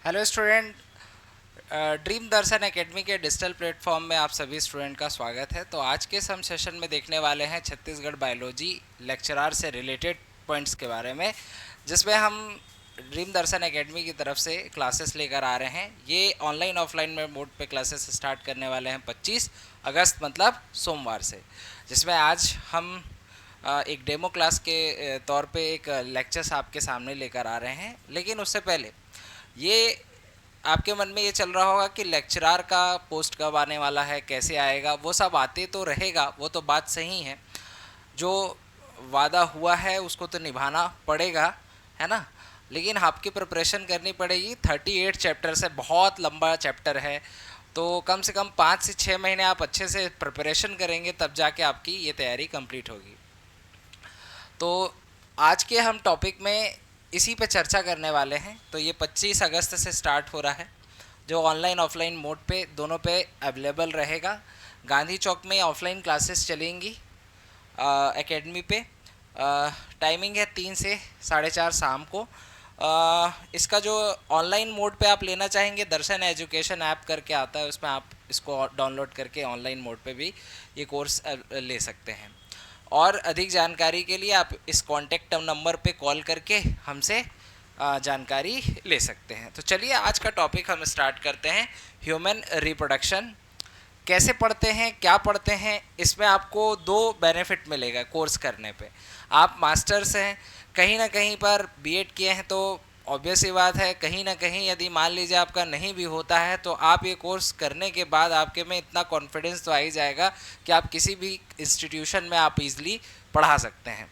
Hello student. Dream दर्शन academy के digital platform में आप सभी स्टूडेंट का स्वागत है। तो आज के इस हम सेशन में देखने वाले हैं छत्तीसगढ़ बायोलॉजी लेक्चरार से रिलेटेड पॉइंट्स के बारे में, जिसमें हम ड्रीम दर्शन एकेडमी की तरफ से क्लासेस लेकर आ रहे हैं। ये ऑनलाइन ऑफलाइन में मोड पे क्लासेस स्टार्ट करने वाले हैं 25 अगस्त मतलब सोमवार से, जिसमें आज हम एक डेमो क्लास के तौर पे एक लेक्चर्स आपके सामने लेकर आ रहे हैं। लेकिन उससे पहले ये आपके मन में ये चल रहा होगा कि लेक्चरार का पोस्ट कब आने वाला है, कैसे आएगा। वो सब आते तो रहेगा, वो तो बात सही है। जो वादा हुआ है उसको तो निभाना पड़ेगा, है ना। लेकिन आपकी प्रिपरेशन करनी पड़ेगी। 38 चैप्टर से बहुत लंबा चैप्टर है, तो कम से कम 5 से 6 महीने आप अच्छे से प्रिपरेशन करेंगे, तब जाके आपकी ये तैयारी कंप्लीट होगी। तो आज के हम टॉपिक में इसी पे चर्चा करने वाले हैं। तो ये 25 अगस्त से स्टार्ट हो रहा है, जो ऑनलाइन ऑफलाइन मोड पे दोनों पे अवेलेबल रहेगा। गांधी चौक में ऑफलाइन क्लासेस चलेंगी एकेडमी पे। टाइमिंग है 3 से 4:30 शाम को। इसका जो ऑनलाइन मोड पे आप लेना चाहेंगे, दर्शन एजुकेशन ऐप करके आता है, उसमें आप इसको डाउनलोड करके ऑनलाइन मोड पे भी ये कोर्स ले सकते हैं। और अधिक जानकारी के लिए आप इस कॉन्टेक्ट नंबर पे कॉल करके हमसे जानकारी ले सकते हैं। तो चलिए आज का टॉपिक हम स्टार्ट करते हैं। ह्यूमन रिप्रोडक्शन कैसे पढ़ते हैं, क्या पढ़ते हैं, इसमें आपको दो बेनिफिट मिलेगा कोर्स करने पे। आप मास्टर्स हैं, कहीं ना कहीं पर बीएड किए हैं, तो ऑब्वियस ही बात है, कहीं ना कहीं यदि मान लीजिए आपका नहीं भी होता है, तो आप ये कोर्स करने के बाद आपके में इतना कॉन्फिडेंस तो आ ही जाएगा कि आप किसी भी इंस्टीट्यूशन में आप इजली पढ़ा सकते हैं।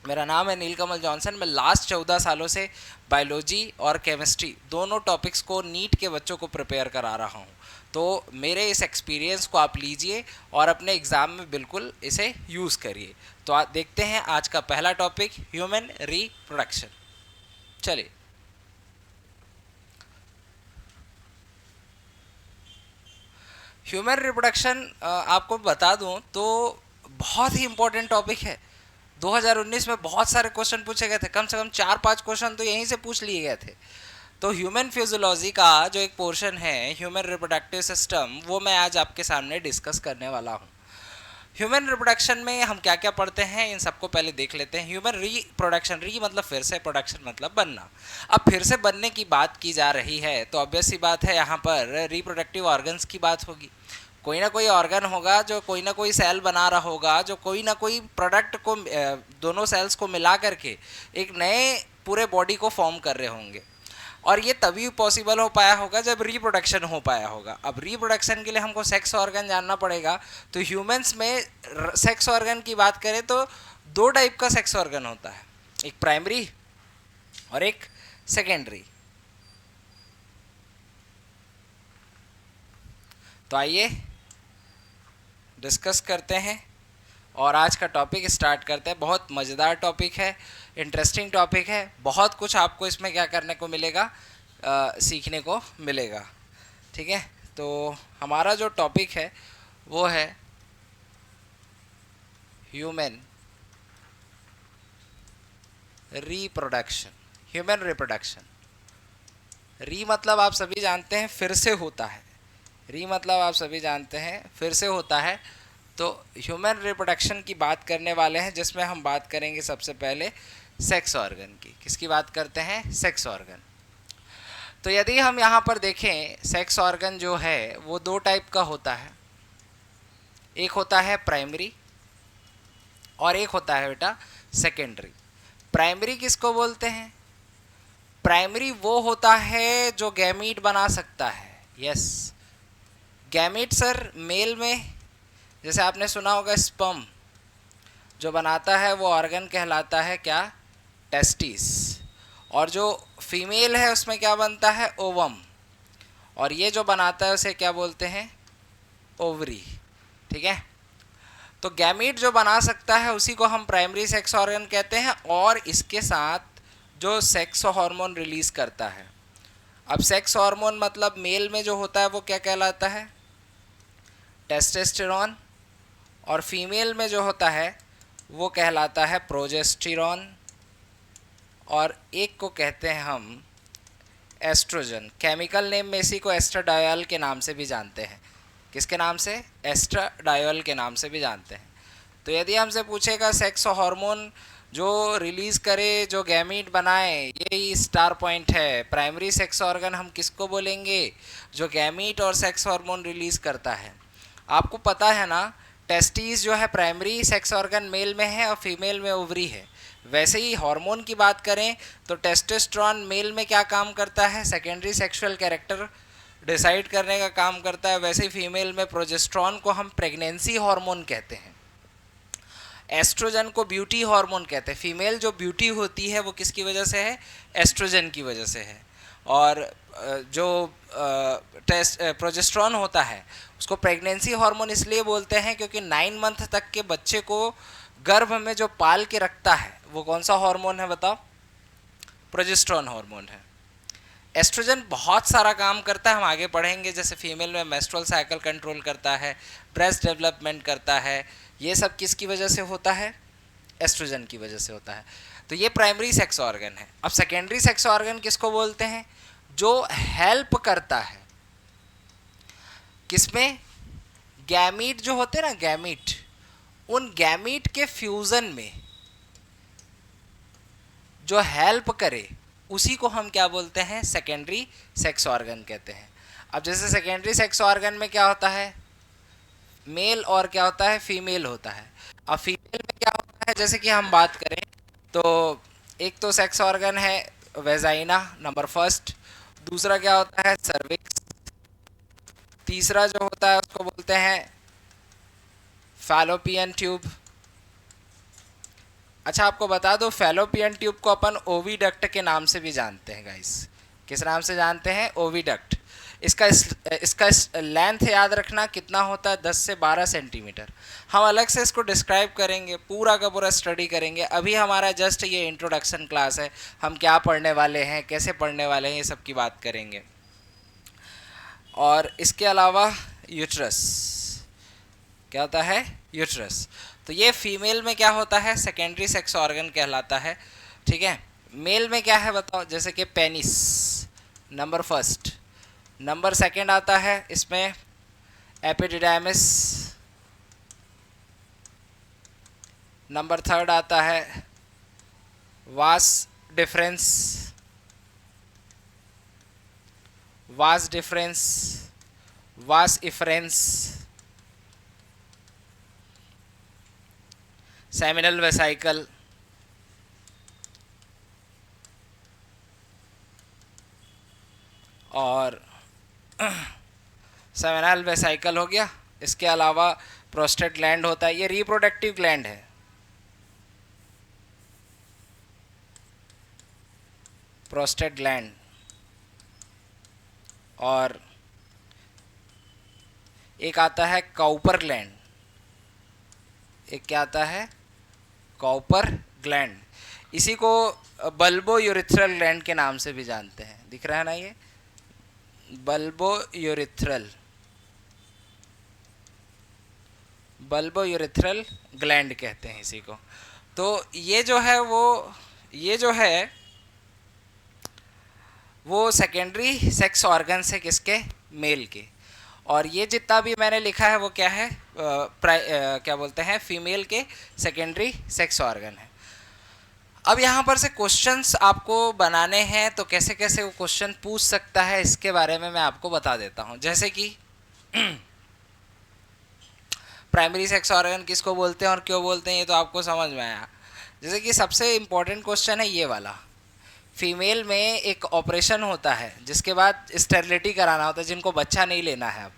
मेरा नाम है नीलकमल जॉनसन। मैं लास्ट 14 सालों से बायोलॉजी और केमिस्ट्री दोनों टॉपिक्स को नीट के बच्चों को प्रिपेयर करा रहा हूँ। तो मेरे इस एक्सपीरियंस को आप लीजिए और अपने एग्ज़ाम में बिल्कुल इसे यूज़ करिए। तो देखते हैं आज का पहला टॉपिक, ह्यूमन रिप्रोडक्शन। चलिए, ह्यूमन रिप्रोडक्शन आपको बता दूं तो बहुत ही इम्पोर्टेंट टॉपिक है। 2019 में बहुत सारे क्वेश्चन पूछे गए थे, कम से कम 4-5 क्वेश्चन तो यहीं से पूछ लिए गए थे। तो ह्यूमन फिजियोलॉजी का जो एक पोर्शन है, ह्यूमन रिप्रोडक्टिव सिस्टम, वो मैं आज आपके सामने डिस्कस करने वाला हूँ। ह्यूमन रिप्रोडक्शन में हम क्या क्या पढ़ते हैं, इन सबको पहले देख लेते हैं। ह्यूमन रिप्रोडक्शन, री मतलब फिर से, प्रोडक्शन मतलब बनना। अब फिर से बनने की बात की जा रही है, तो ऑब्वियस सी बात है यहाँ पर रिप्रोडक्टिव ऑर्गन्स की बात होगी। कोई ना कोई ऑर्गन होगा जो कोई ना कोई सेल बना रहा होगा, जो कोई ना कोई प्रोडक्ट को दोनों सेल्स को मिला करके एक नए पूरे बॉडी को फॉर्म कर रहे होंगे। और ये तभी पॉसिबल हो पाया होगा जब रिप्रोडक्शन हो पाया होगा। अब रिप्रोडक्शन के लिए हमको सेक्स ऑर्गन जानना पड़ेगा। तो ह्यूमंस में सेक्स ऑर्गन की बात करें तो दो टाइप का सेक्स ऑर्गन होता है, एक प्राइमरी और एक सेकेंडरी। तो आइए डिस्कस करते हैं और आज का टॉपिक स्टार्ट करते हैं। बहुत मज़ेदार टॉपिक है, इंटरेस्टिंग टॉपिक है। बहुत कुछ आपको इसमें क्या करने को मिलेगा, सीखने को मिलेगा। ठीक है, तो हमारा जो टॉपिक है वो है ह्यूमन रिप्रोडक्शन। ह्यूमन रिप्रोडक्शन, री मतलब आप सभी जानते हैं फिर से होता है। री मतलब आप सभी जानते हैं फिर से होता है। तो ह्यूमन रिप्रोडक्शन की बात करने वाले हैं, जिसमें हम बात करेंगे सबसे पहले सेक्स ऑर्गन की। किसकी बात करते हैं? Sex organ. तो यदि हम यहाँ पर देखें, सेक्स ऑर्गन जो है वो दो टाइप का होता है। एक होता है प्राइमरी और एक होता है बेटा सेकेंडरी। प्राइमरी किसको बोलते हैं? प्राइमरी वो होता है जो गैमीट बना सकता है। यस, गैमीट सर मेल में जैसे आपने सुना होगा स्पर्म जो बनाता है वो ऑर्गन कहलाता है क्या? टेस्टिस। और जो फीमेल है उसमें क्या बनता है? ओवम। और ये जो बनाता है उसे क्या बोलते हैं? ओवरी। ठीक है, तो गैमीट जो बना सकता है उसी को हम प्राइमरी सेक्स ऑर्गन कहते हैं, और इसके साथ जो सेक्स हार्मोन रिलीज करता है। अब सेक्स हार्मोन मतलब मेल में जो होता है वो क्या कहलाता है? टेस्टोस्टेरोन। और फीमेल में जो होता है वो कहलाता है प्रोजेस्टेरॉन। और एक को कहते हैं हम एस्ट्रोजन, केमिकल नेम में इसी को एस्ट्राडायोल के नाम से भी जानते हैं। किसके नाम से? एस्ट्राडायोल के नाम से भी जानते हैं। तो यदि हमसे पूछेगा सेक्स हार्मोन जो रिलीज करे, जो गैमीट बनाए, यही स्टार पॉइंट है। प्राइमरी सेक्स ऑर्गन हम किसको बोलेंगे? जो गैमीट और सेक्स हार्मोन रिलीज करता है। आपको पता है ना, टेस्टिस जो है प्राइमरी सेक्स ऑर्गन मेल में है और फीमेल में ओवरी है। वैसे ही हार्मोन की बात करें तो टेस्टोस्टेरोन मेल में क्या काम करता है? सेकेंडरी सेक्सुअल कैरेक्टर डिसाइड करने का काम करता है। वैसे ही फीमेल में प्रोजेस्टेरोन को हम प्रेगनेंसी हार्मोन कहते हैं। एस्ट्रोजन को ब्यूटी हार्मोन कहते हैं। फीमेल जो ब्यूटी होती है वो किसकी वजह से है? एस्ट्रोजन की वजह से है। और जो प्रोजेस्टेरोन होता है उसको प्रेगनेंसी हार्मोन इसलिए बोलते हैं क्योंकि 9 मंथ तक के बच्चे को गर्भ में जो पाल के रखता है वो कौन सा हार्मोन है बताओ? प्रोजेस्टेरोन हार्मोन है। एस्ट्रोजन बहुत सारा काम करता है, हम आगे पढ़ेंगे। जैसे फीमेल में मेंस्ट्रुअल साइकिल कंट्रोल करता है, ब्रेस्ट डेवलपमेंट करता है। ये सब किसकी वजह से होता है? एस्ट्रोजन की वजह से होता है। तो ये प्राइमरी सेक्स ऑर्गन है। अब सेकेंडरी सेक्स ऑर्गन किसको बोलते हैं? जो हेल्प करता है किसमें? गैमीट जो होते हैं ना, गैमीट, उन गैमीट के फ्यूजन में जो हेल्प करे उसी को हम क्या बोलते हैं? सेकेंडरी सेक्स ऑर्गन कहते हैं। अब जैसे सेकेंडरी सेक्स ऑर्गन में क्या होता है? मेल और क्या होता है? फीमेल होता है। अब फीमेल में क्या होता है? जैसे कि हम बात करें तो एक तो सेक्स ऑर्गन है वेजाइना, नंबर फर्स्ट। दूसरा क्या होता है? सर्विक्स। तीसरा जो होता है उसको बोलते हैं फैलोपियन ट्यूब। अच्छा, आपको बता दो, फैलोपियन ट्यूब को अपन ओविडक्ट के नाम से भी जानते हैं गाइस। किस नाम से जानते हैं? ओविडक्ट। इसका लेंथ याद रखना कितना होता है? 10 से 12 सेंटीमीटर। हम अलग से इसको डिस्क्राइब करेंगे, पूरा का पूरा स्टडी करेंगे। अभी हमारा जस्ट ये इंट्रोडक्शन क्लास है। हम क्या पढ़ने वाले हैं, कैसे पढ़ने वाले हैं, ये सब की बात करेंगे। और इसके अलावा यूट्रस, क्या होता है? यूट्रस। तो ये फीमेल में क्या होता है? सेकेंडरी सेक्स ऑर्गन कहलाता है। ठीक है। मेल में क्या है बताओ? जैसे कि penis, number first. Number second आता है इसमें एपिडिडाइमिस। नंबर थर्ड आता है वास डिफरेंस, वास डिफरेंस, वास इफरेंस, सेमिनल वेसाइकल, और सेमिनल वेसाइकल हो गया। इसके अलावा प्रोस्टेट ग्लैंड होता है, ये रिप्रोडक्टिव ग्लैंड है। Prostate gland. और एक आता है काउपर ग्लैंड। एक क्या आता है? Cowper gland. इसी को बल्बो यूरिथ्रल ग्लैंड के नाम से भी जानते हैं। दिख रहा है ना, ये bulbo urethral, bulbo urethral gland कहते हैं इसी को। तो ये जो है वो सेकेंडरी सेक्स ऑर्गन है किसके? मेल के। और ये जितना भी मैंने लिखा है वो क्या है? क्या बोलते हैं? फीमेल के सेकेंडरी सेक्स ऑर्गन है। अब यहाँ पर से क्वेश्चंस आपको बनाने हैं, तो कैसे कैसे वो क्वेश्चन पूछ सकता है इसके बारे में मैं आपको बता देता हूँ। जैसे कि प्राइमरी सेक्स ऑर्गन किसको बोलते हैं और क्यों बोलते हैं, ये तो आपको समझ में आया। जैसे कि सबसे इम्पोर्टेंट क्वेश्चन है ये वाला। फीमेल में एक ऑपरेशन होता है जिसके बाद स्टेरिलिटी कराना होता है, जिनको बच्चा नहीं लेना है अब,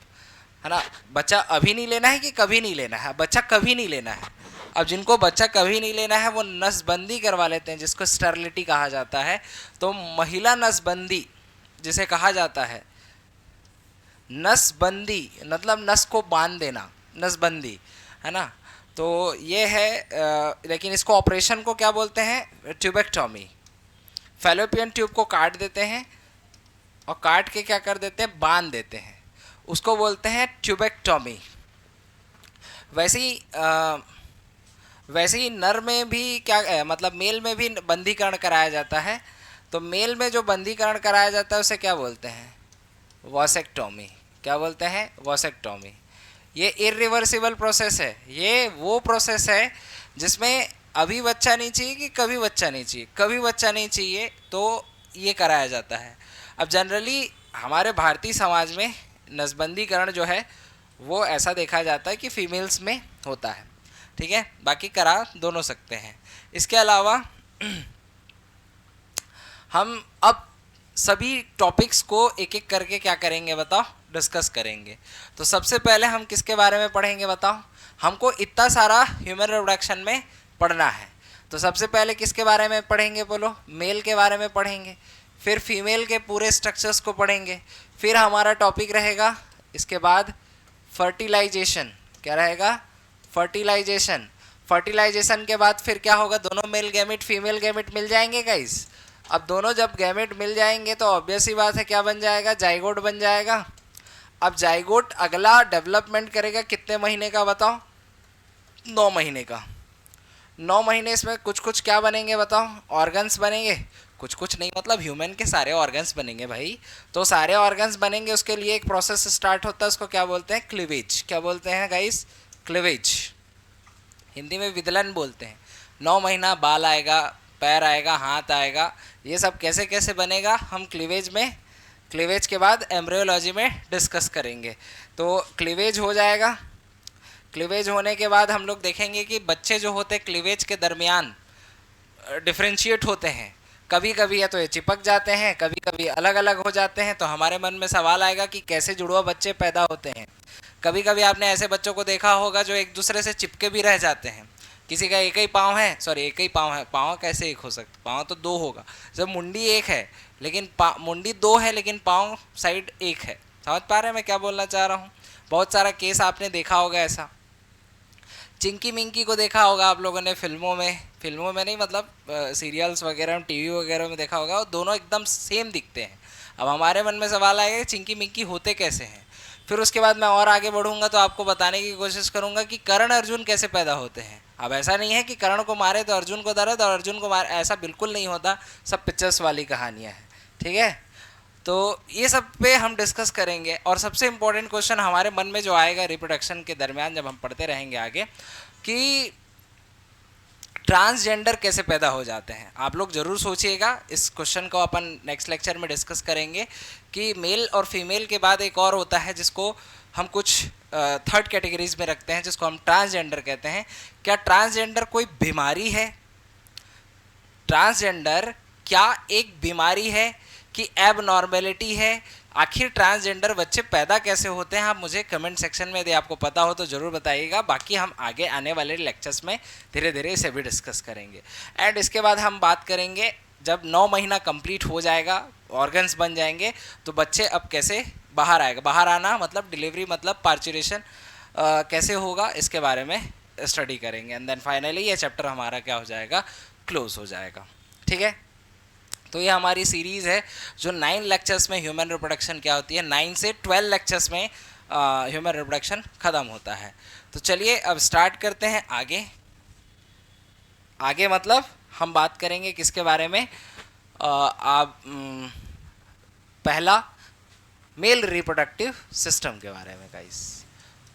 है ना। बच्चा अभी नहीं लेना है कि कभी नहीं लेना है? बच्चा कभी नहीं लेना है। अब जिनको बच्चा कभी नहीं लेना है वो नसबंदी करवा लेते हैं, जिसको स्टेरिलिटी कहा जाता है। तो महिला नसबंदी जिसे कहा जाता है, नसबंदी मतलब नस को बांध देना, नसबंदी, है ना। तो ये है लेकिन इसको ऑपरेशन को क्या बोलते हैं? ट्यूबेक्टोमी। फैलोपियन ट्यूब को काट देते हैं और काट के क्या कर देते हैं? बांध देते हैं, उसको बोलते हैं ट्यूबेक्टोमी। वैसे ही नर में भी क्या मतलब मेल में भी बंदीकरण कराया जाता है। तो मेल में जो बंदीकरण कराया जाता है उसे क्या बोलते हैं? वॉसेक्टोमी। क्या बोलते हैं? वॉसेक्टोमी। ये इरिवर्सिबल प्रोसेस है, ये वो प्रोसेस है जिसमें अभी बच्चा नहीं चाहिए कि कभी बच्चा नहीं चाहिए, कभी बच्चा नहीं चाहिए तो ये कराया जाता है। अब जनरली हमारे भारतीय समाज में नसबंदीकरण जो है वो ऐसा देखा जाता है कि फीमेल्स में होता है, ठीक है, बाकी करा दोनों सकते हैं। इसके अलावा हम अब सभी टॉपिक्स को एक एक करके क्या करेंगे बताओ? डिस्कस करेंगे। तो सबसे पहले हम किसके बारे में पढ़ेंगे बताओ? हमको इतना सारा ह्यूमन रिप्रोडक्शन में पढ़ना है, तो सबसे पहले किसके बारे में पढ़ेंगे बोलो? मेल के बारे में पढ़ेंगे, फिर फीमेल के पूरे स्ट्रक्चर्स को पढ़ेंगे, फिर हमारा टॉपिक रहेगा इसके बाद फर्टिलाइजेशन। क्या रहेगा? फर्टिलाइजेशन। फर्टिलाइजेशन के बाद फिर क्या होगा? दोनों मेल गैमेट फीमेल गैमेट मिल जाएंगे गाइस। अब दोनों जब गैमेट मिल जाएंगे तो ऑब्वियस ही बात है क्या बन जाएगा? जाइगोट बन जाएगा। अब जाइगोट अगला डेवलपमेंट करेगा कितने महीने का बताओ? 9 महीने का। 9 महीने इसमें कुछ कुछ क्या बनेंगे बताओ? ऑर्गन्स बनेंगे। कुछ कुछ नहीं मतलब ह्यूमन के सारे ऑर्गन्स बनेंगे भाई। तो सारे ऑर्गन्स बनेंगे, उसके लिए एक प्रोसेस स्टार्ट होता है, उसको क्या बोलते हैं? क्लीवेज। क्या बोलते हैं गाइस? क्लीवेज। हिंदी में विदलन बोलते हैं। 9 महीना बाल आएगा, पैर आएगा, हाथ आएगा, ये सब कैसे कैसे बनेगा हम क्लीवेज में, क्लीवेज के बाद एम्ब्रियोलॉजी में डिस्कस करेंगे। तो क्लीवेज हो जाएगा। क्लीवेज होने के बाद हम लोग देखेंगे कि बच्चे जो होते हैं क्लीवेज के दरमियान डिफ्रेंशिएट होते हैं। कभी कभी या तो ये चिपक जाते हैं, कभी कभी अलग अलग हो जाते हैं। तो हमारे मन में सवाल आएगा कि कैसे जुड़वा बच्चे पैदा होते हैं। कभी कभी आपने ऐसे बच्चों को देखा होगा जो एक दूसरे से चिपके भी रह जाते हैं। किसी का एक ही पाँव है, सॉरी एक ही पाँव है, पाँव कैसे एक हो सकता? पाँव तो 2 होगा। जब मुंडी एक है लेकिन मुंडी 2 है लेकिन पाँव साइड एक है। समझ पा रहे हैं मैं क्या बोलना चाह रहा हूँ? बहुत सारा केस आपने देखा होगा ऐसा। चिंकी मिंकी को देखा होगा आप लोगों ने फिल्मों में नहीं मतलब सीरियल्स वगैरह में, टीवी वगैरह में देखा होगा। वो दोनों एकदम सेम दिखते हैं। अब हमारे मन में सवाल आएगा कि चिंकी मिंकी होते कैसे हैं। फिर उसके बाद मैं और आगे बढ़ूंगा तो आपको बताने की कोशिश करूंगा कि कर्ण अर्जुन कैसे पैदा होते हैं। अब ऐसा नहीं है कि कर्ण को मारे तो अर्जुन को दर्द और अर्जुन को मारे, ऐसा बिल्कुल नहीं होता। सब पिक्चर्स वाली कहानियाँ हैं, ठीक है। तो ये सब पे हम डिस्कस करेंगे। और सबसे इम्पोर्टेंट क्वेश्चन हमारे मन में जो आएगा रिप्रोडक्शन के दरमियान जब हम पढ़ते रहेंगे आगे, कि ट्रांसजेंडर कैसे पैदा हो जाते हैं। आप लोग ज़रूर सोचिएगा, इस क्वेश्चन को अपन नेक्स्ट लेक्चर में डिस्कस करेंगे कि मेल और फीमेल के बाद एक और होता है जिसको हम कुछ थर्ड कैटेगरीज में रखते हैं, जिसको हम ट्रांसजेंडर कहते हैं। क्या ट्रांसजेंडर कोई बीमारी है? ट्रांसजेंडर क्या एक बीमारी है कि एबनॉर्मेलिटी है? आखिर ट्रांसजेंडर बच्चे पैदा कैसे होते हैं? आप मुझे कमेंट सेक्शन में यदि आपको पता हो तो ज़रूर बताइएगा। बाकी हम आगे आने वाले लेक्चर्स में धीरे धीरे इसे भी डिस्कस करेंगे। एंड इसके बाद हम बात करेंगे जब 9 महीना कंप्लीट हो जाएगा, ऑर्गन्स बन जाएंगे, तो बच्चे अब कैसे बाहर आएगा। बाहर आना मतलब डिलीवरी मतलब पार्चुरेशन कैसे होगा, इसके बारे में स्टडी करेंगे। एंड देन फाइनली ये चैप्टर हमारा क्या हो जाएगा? क्लोज हो जाएगा, ठीक है। तो ये हमारी सीरीज़ है जो 9 लेक्चर्स में ह्यूमन रिप्रोडक्शन क्या होती है, 9 से 12 लेक्चर्स में ह्यूमन रिप्रोडक्शन ख़त्म होता है। तो चलिए अब स्टार्ट करते हैं आगे मतलब हम बात करेंगे किसके बारे में? पहला मेल रिप्रोडक्टिव सिस्टम के बारे में गाइस।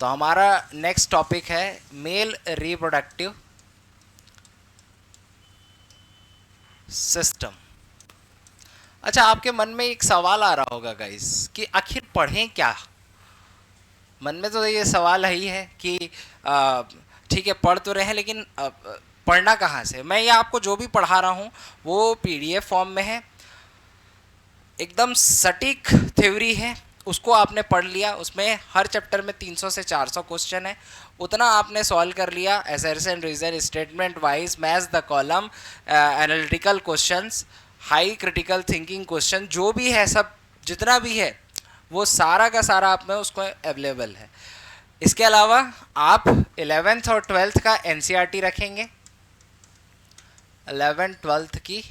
तो हमारा नेक्स्ट टॉपिक है मेल रिप्रोडक्टिव सिस्टम। अच्छा, आपके मन में एक सवाल आ रहा होगा गाइस कि आखिर पढ़ें क्या? मन में तो ये सवाल ही है कि ठीक है पढ़ तो रहे हैं लेकिन पढ़ना कहाँ से? मैं ये आपको जो भी पढ़ा रहा हूँ वो पीडीएफ फॉर्म में है, एकदम सटीक थ्योरी है, उसको आपने पढ़ लिया। उसमें हर चैप्टर में 300 से 400 क्वेश्चन है, उतना आपने सॉल्व कर लिया। Assertion, reason, statement wise, match the column, analytical questions, high critical thinking question, जो भी है सब जितना भी है वो सारा का सारा आप में उसको अवेलेबल है। इसके अलावा आप 11th और 12th का एनसीईआरटी रखेंगे। 11th 12th की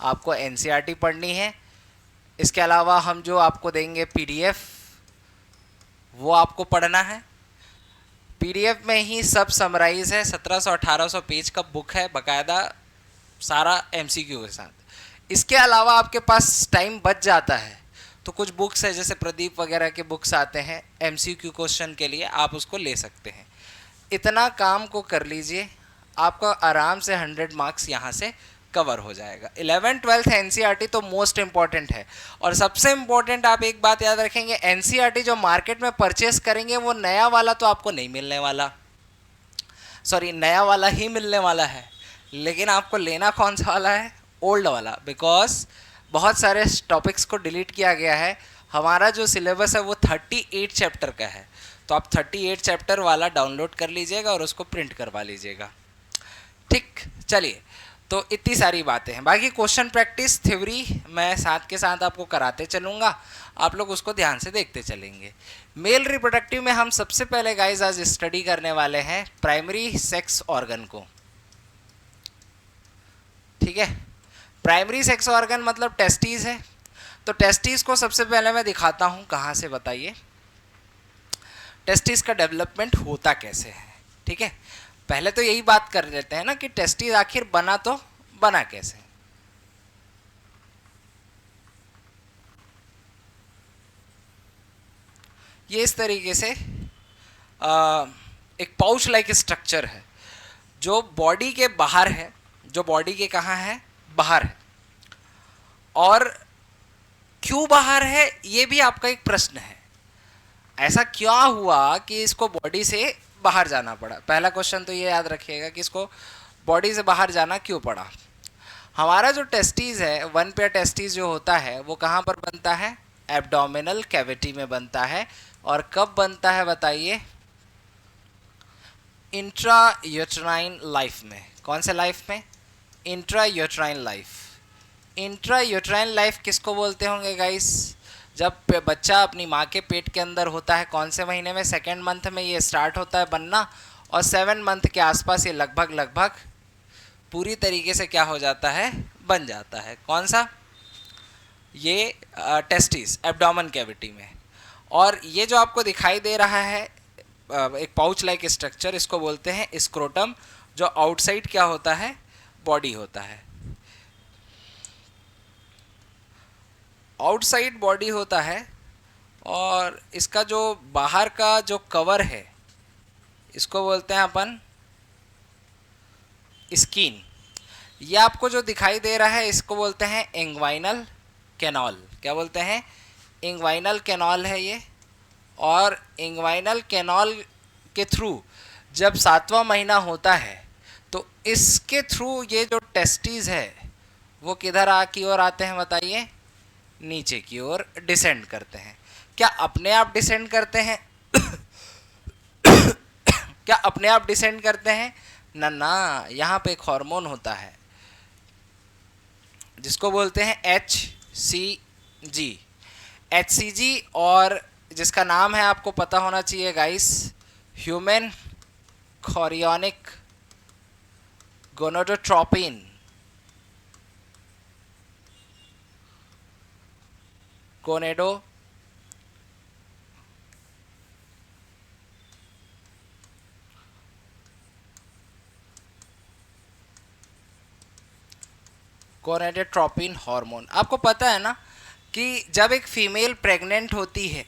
आपको एनसीईआरटी पढ़नी है। इसके अलावा हम जो आपको देंगे पीडीएफ वो आपको पढ़ना है। पीडीएफ में ही सब समराइज है, 1700-1800 पेज का बुक है, बाकायदा सारा एमसीक्यू के साथ। इसके अलावा आपके पास टाइम बच जाता है तो कुछ बुक्स है जैसे प्रदीप वगैरह के बुक्स आते हैं एमसीक्यू क्वेश्चन के लिए, आप उसको ले सकते हैं। इतना काम को कर लीजिए, आपका आराम से 100 मार्क्स यहाँ से कवर हो जाएगा। 11th-12th एनसीईआरटी तो मोस्ट इंपॉर्टेंट है। और सबसे इंपॉर्टेंट आप एक बात याद रखेंगे, एनसीईआरटी जो मार्केट में परचेस करेंगे वो नया वाला तो आपको नहीं मिलने वाला, सॉरी नया वाला ही मिलने वाला है, लेकिन आपको लेना कौन सा वाला है, ओल्ड वाला, बिकॉज बहुत सारे टॉपिक्स को डिलीट किया गया है। हमारा जो सिलेबस है वो 38 चैप्टर का है, तो आप 38 चैप्टर वाला डाउनलोड कर लीजिएगा और उसको प्रिंट करवा लीजिएगा। ठीक, चलिए, तो इतनी सारी बातें हैं। बाकी क्वेश्चन प्रैक्टिस थ्योरी मैं साथ के साथ आपको कराते चलूँगा, आप लोग उसको ध्यान से देखते चलेंगे। मेल रिप्रोडक्टिव में हम सबसे पहले गाइज आज स्टडी करने वाले हैं प्राइमरी सेक्स ऑर्गन को। ठीक है, प्राइमरी सेक्स ऑर्गन मतलब टेस्टिस है। तो टेस्टिस को सबसे पहले मैं दिखाता हूँ, कहाँ से बताइए, टेस्टिस का डेवलपमेंट होता कैसे है। ठीक है, पहले तो यही बात कर लेते हैं ना कि टेस्टिस आखिर बना तो बना कैसे। ये इस तरीके से एक पाउच लाइक स्ट्रक्चर है जो बॉडी के बाहर है, जो बॉडी के कहाँ है, बाहर है। और क्यों बाहर है ये भी आपका एक प्रश्न है, ऐसा क्या हुआ कि इसको बॉडी से बाहर जाना पड़ा। पहला क्वेश्चन तो ये याद रखिएगा कि इसको बॉडी से बाहर जाना क्यों पड़ा। हमारा जो टेस्टिस है, वन पेयर टेस्टिस जो होता है वो कहाँ पर बनता है, एब्डोमिनल कैविटी में बनता है। और कब बनता है बताइए, इंट्रा यूट्राइन लाइफ में। कौन से लाइफ में, intra uterine life. Intra uterine life किसको बोलते होंगे गाइस, जब बच्चा अपनी माँ के पेट के अंदर होता है, कौन से महीने में, 2nd मंथ में ये स्टार्ट होता है बनना, और 7 मंथ के आसपास ये लगभग पूरी तरीके से क्या हो जाता है, बन जाता है। कौन सा, ये टेस्टिस एब्डोमेन कैविटी में। और ये जो आपको दिखाई दे रहा है एक पाउच लाइक स्ट्रक्चर, इसको बोलते हैं स्क्रोटम, जो आउटसाइड क्या होता है, बॉडी होता है, आउटसाइड बॉडी होता है। और इसका जो बाहर का जो कवर है इसको बोलते हैं अपन स्किन। ये आपको जो दिखाई दे रहा है इसको बोलते हैं इंग्वाइनल कैनाल। क्या बोलते हैं, इंग्वाइनल कैनाल है ये। और इंग्वाइनल कैनाल के थ्रू जब 7वां महीना होता है तो इसके थ्रू ये जो टेस्टिस है वो किधर की ओर आते हैं बताइए, नीचे की ओर डिसेंड करते हैं। क्या अपने आप डिसेंड करते हैं क्या अपने आप डिसेंड करते हैं, ना ना, यहाँ पे एक हार्मोन होता है जिसको बोलते हैं HCG, और जिसका नाम है आपको पता होना चाहिए guys, human chorionic gonadotropin. Gonadotropin hormone. आपको पता है ना कि जब एक फीमेल प्रेग्नेंट होती है